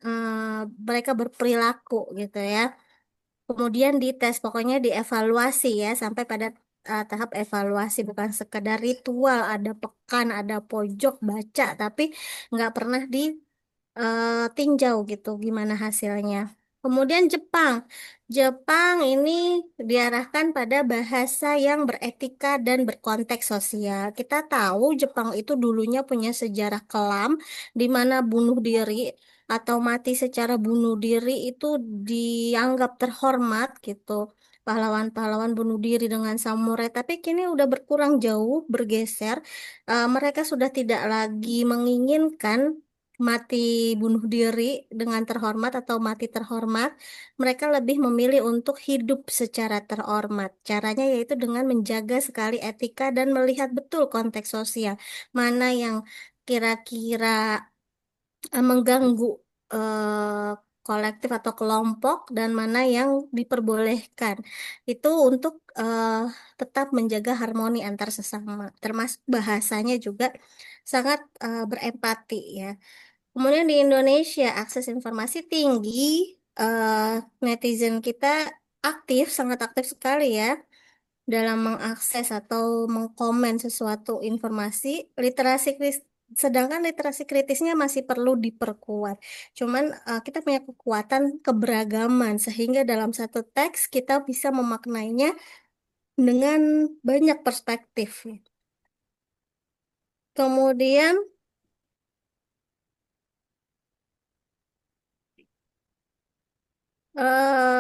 mereka berperilaku gitu ya. Kemudian dites, pokoknya dievaluasi ya, sampai pada tahap evaluasi, bukan sekedar ritual, ada pekan, ada pojok baca, tapi nggak pernah tinjau gitu gimana hasilnya. Kemudian Jepang. Jepang ini diarahkan pada bahasa yang beretika dan berkonteks sosial. Kita tahu Jepang itu dulunya punya sejarah kelam di mana bunuh diri atau mati secara bunuh diri itu dianggap terhormat gitu. Pahlawan-pahlawan bunuh diri dengan samurai, tapi kini udah berkurang jauh, bergeser. Mereka sudah tidak lagi menginginkan mati bunuh diri dengan terhormat atau mati terhormat, mereka lebih memilih untuk hidup secara terhormat. Caranya yaitu dengan menjaga sekali etika dan melihat betul konteks sosial, mana yang kira-kira mengganggu eh, kolektif atau kelompok dan mana yang diperbolehkan. Itu untuk tetap menjaga harmoni antar sesama, termasuk bahasanya juga sangat berempati ya. Kemudian di Indonesia akses informasi tinggi, eh, netizen kita aktif, sangat aktif sekali ya dalam mengakses atau mengkomen sesuatu informasi. Sedangkan literasi kritisnya masih perlu diperkuat. Cuman kita punya kekuatan keberagaman sehingga dalam satu teks kita bisa memaknainya dengan banyak perspektif. Kemudian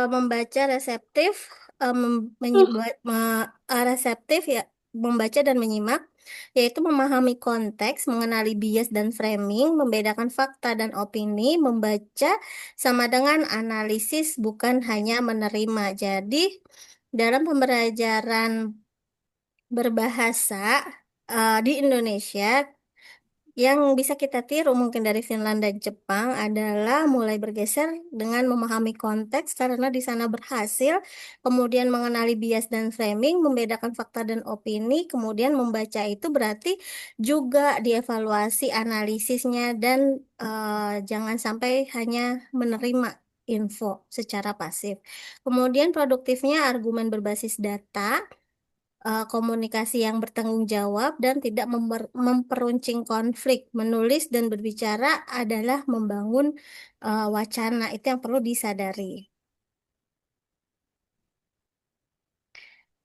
membaca reseptif, reseptif ya, membaca dan menyimak, yaitu memahami konteks, mengenali bias dan framing, membedakan fakta dan opini, membaca sama dengan analisis, bukan hanya menerima. Jadi, dalam pembelajaran berbahasa di Indonesia, yang bisa kita tiru mungkin dari Finland dan Jepang adalah mulai bergeser dengan memahami konteks karena di sana berhasil, kemudian mengenali bias dan framing, membedakan fakta dan opini, kemudian membaca itu berarti juga dievaluasi analisisnya dan jangan sampai hanya menerima info secara pasif. Kemudian produktifnya argumen berbasis data, komunikasi yang bertanggung jawab dan tidak memperuncing konflik. Menulis dan berbicara adalah membangun wacana. Itu yang perlu disadari.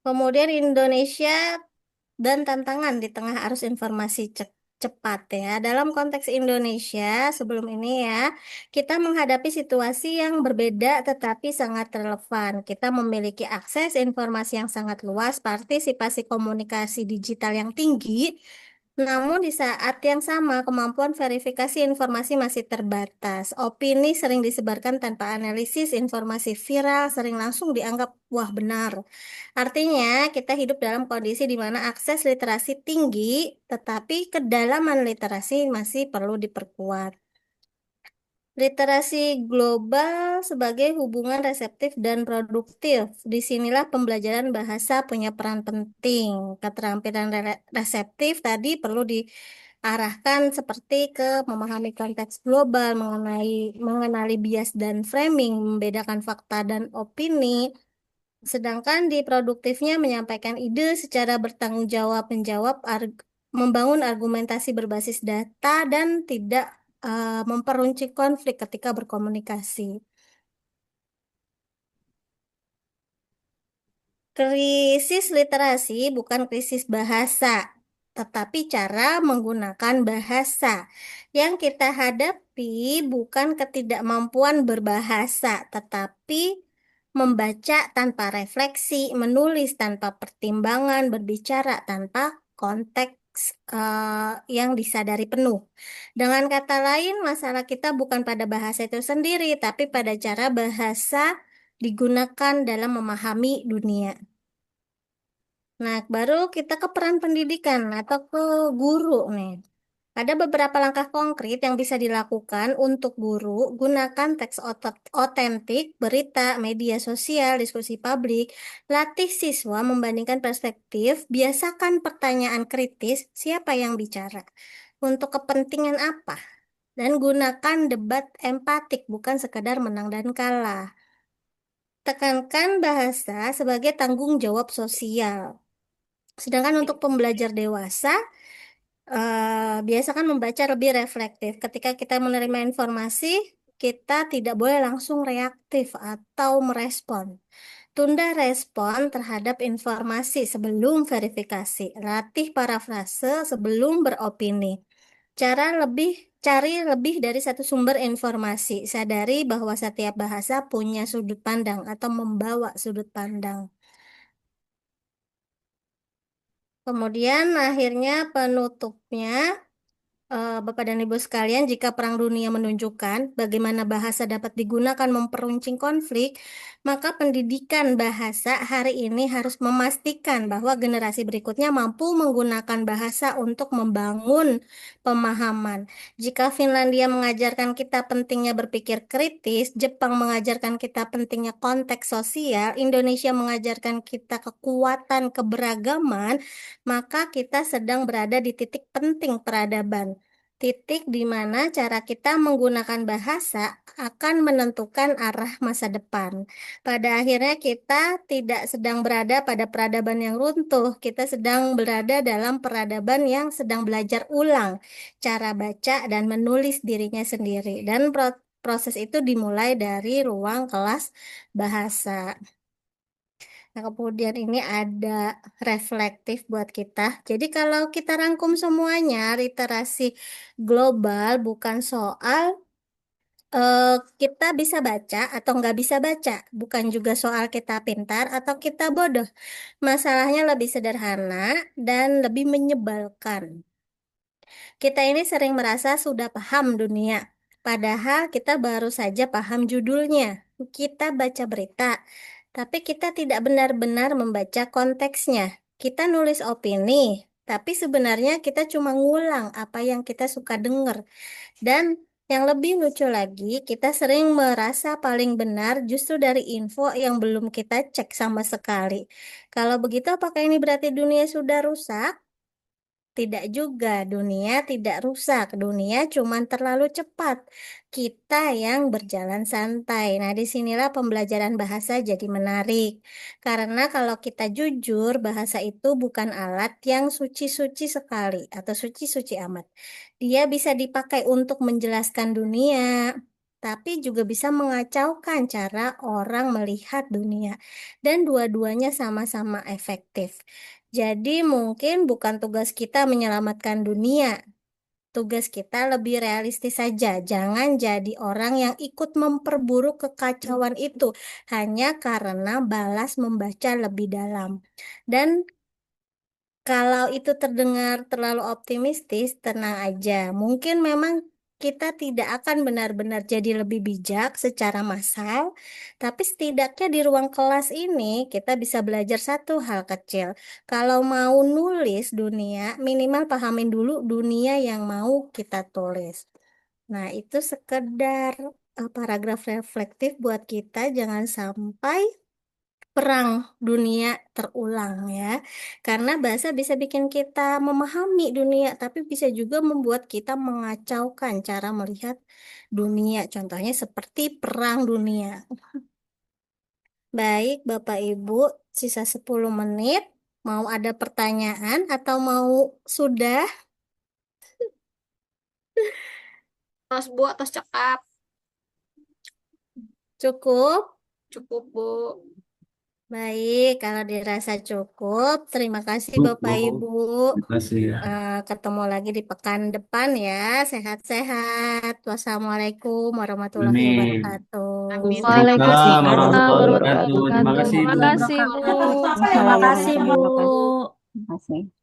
Kemudian Indonesia dan tantangan di tengah arus informasi cepat ya. Dalam konteks Indonesia sebelum ini ya, kita menghadapi situasi yang berbeda tetapi sangat relevan. Kita memiliki akses informasi yang sangat luas, partisipasi komunikasi digital yang tinggi, namun di saat yang sama kemampuan verifikasi informasi masih terbatas. Opini sering disebarkan tanpa analisis, informasi viral sering langsung dianggap wah benar. Artinya, kita hidup dalam kondisi di mana akses literasi tinggi, tetapi kedalaman literasi masih perlu diperkuat. Literasi global sebagai hubungan reseptif dan produktif. Disinilah pembelajaran bahasa punya peran penting. Keterampilan reseptif tadi perlu diarahkan seperti ke memahami konteks global, mengenali bias dan framing, membedakan fakta dan opini. Sedangkan di produktifnya menyampaikan ide secara bertanggung jawab, membangun argumentasi berbasis data dan tidak memperuncing konflik ketika berkomunikasi. Krisis literasi bukan krisis bahasa, tetapi cara menggunakan bahasa. Yang kita hadapi bukan ketidakmampuan berbahasa, tetapi membaca tanpa refleksi, menulis tanpa pertimbangan, berbicara tanpa konteks yang disadari penuh. Dengan kata lain, masalah kita bukan pada bahasa itu sendiri, tapi pada cara bahasa digunakan dalam memahami dunia. Nah, baru kita ke peran pendidikan atau ke guru nih. Ada beberapa langkah konkret yang bisa dilakukan untuk guru. Gunakan teks otentik, berita, media sosial, diskusi publik. Latih siswa membandingkan perspektif. Biasakan pertanyaan kritis, siapa yang bicara? Untuk kepentingan apa? Dan gunakan debat empatik, bukan sekadar menang dan kalah. Tekankan bahasa sebagai tanggung jawab sosial. Sedangkan untuk pembelajar dewasa, biasakan membaca lebih reflektif. Ketika kita menerima informasi, kita tidak boleh langsung reaktif atau merespon. Tunda respon terhadap informasi sebelum verifikasi. Latih parafrase sebelum beropini. Cari lebih dari satu sumber informasi. Sadari bahwa setiap bahasa punya sudut pandang atau membawa sudut pandang. Kemudian akhirnya penutupnya, Bapak dan Ibu sekalian, jika Perang Dunia menunjukkan bagaimana bahasa dapat digunakan memperuncing konflik, maka pendidikan bahasa hari ini harus memastikan bahwa generasi berikutnya mampu menggunakan bahasa untuk membangun pemahaman. Jika Finlandia mengajarkan kita pentingnya berpikir kritis, Jepang mengajarkan kita pentingnya konteks sosial, Indonesia mengajarkan kita kekuatan keberagaman, maka kita sedang berada di titik penting peradaban. Titik di mana cara kita menggunakan bahasa akan menentukan arah masa depan. Pada akhirnya kita tidak sedang berada pada peradaban yang runtuh, kita sedang berada dalam peradaban yang sedang belajar ulang cara baca dan menulis dirinya sendiri. Dan proses itu dimulai dari ruang kelas bahasa. Nah, kemudian ini ada reflektif buat kita. Jadi kalau kita rangkum semuanya, literasi global bukan soal kita bisa baca atau nggak bisa baca, bukan juga soal kita pintar atau kita bodoh. Masalahnya lebih sederhana dan lebih menyebalkan. Kita ini sering merasa sudah paham dunia, padahal kita baru saja paham judulnya. Kita baca berita, tapi kita tidak benar-benar membaca konteksnya. Kita nulis opini, tapi sebenarnya kita cuma ngulang apa yang kita suka dengar. Dan yang lebih lucu lagi, kita sering merasa paling benar justru dari info yang belum kita cek sama sekali. Kalau begitu, apakah ini berarti dunia sudah rusak? Tidak juga, dunia tidak rusak. Dunia cuma terlalu cepat. Kita yang berjalan santai. Nah, disinilah pembelajaran bahasa jadi menarik. Karena kalau kita jujur, bahasa itu bukan alat yang suci-suci sekali atau suci-suci amat. Dia bisa dipakai untuk menjelaskan dunia, tapi juga bisa mengacaukan cara orang melihat dunia. Dan dua-duanya sama-sama efektif. Jadi mungkin bukan tugas kita menyelamatkan dunia. Tugas kita lebih realistis saja. Jangan jadi orang yang ikut memperburuk kekacauan itu hanya karena balas membaca lebih dalam. Dan kalau itu terdengar terlalu optimistis, tenang aja. Mungkin memang kita tidak akan benar-benar jadi lebih bijak secara massal, tapi setidaknya di ruang kelas ini kita bisa belajar satu hal kecil. Kalau mau nulis dunia, minimal pahamin dulu dunia yang mau kita tulis. Nah, itu sekedar paragraf reflektif buat kita, jangan sampai perang dunia terulang ya. Karena bahasa bisa bikin kita memahami dunia, tapi bisa juga membuat kita mengacaukan cara melihat dunia. Contohnya seperti perang dunia. Baik, Bapak Ibu, sisa 10 menit. Mau ada pertanyaan atau mau sudah? Tos Bu, tos cekap. Cukup? Cukup Bu. Baik, kalau dirasa cukup, terima kasih Bapak Ibu. Terima kasih ya. Ketemu lagi di pekan depan ya. Sehat-sehat. Wassalamualaikum warahmatullahi Amin. wabarakatuh. Amin. Waalaikumsalam Waalaikumsalam warahmatullahi wabarakatuh. warahmatullahi Terima wabarakatuh. kasih, Terima Bu. kasih Bu. Terima kasih Bu. Terima kasih.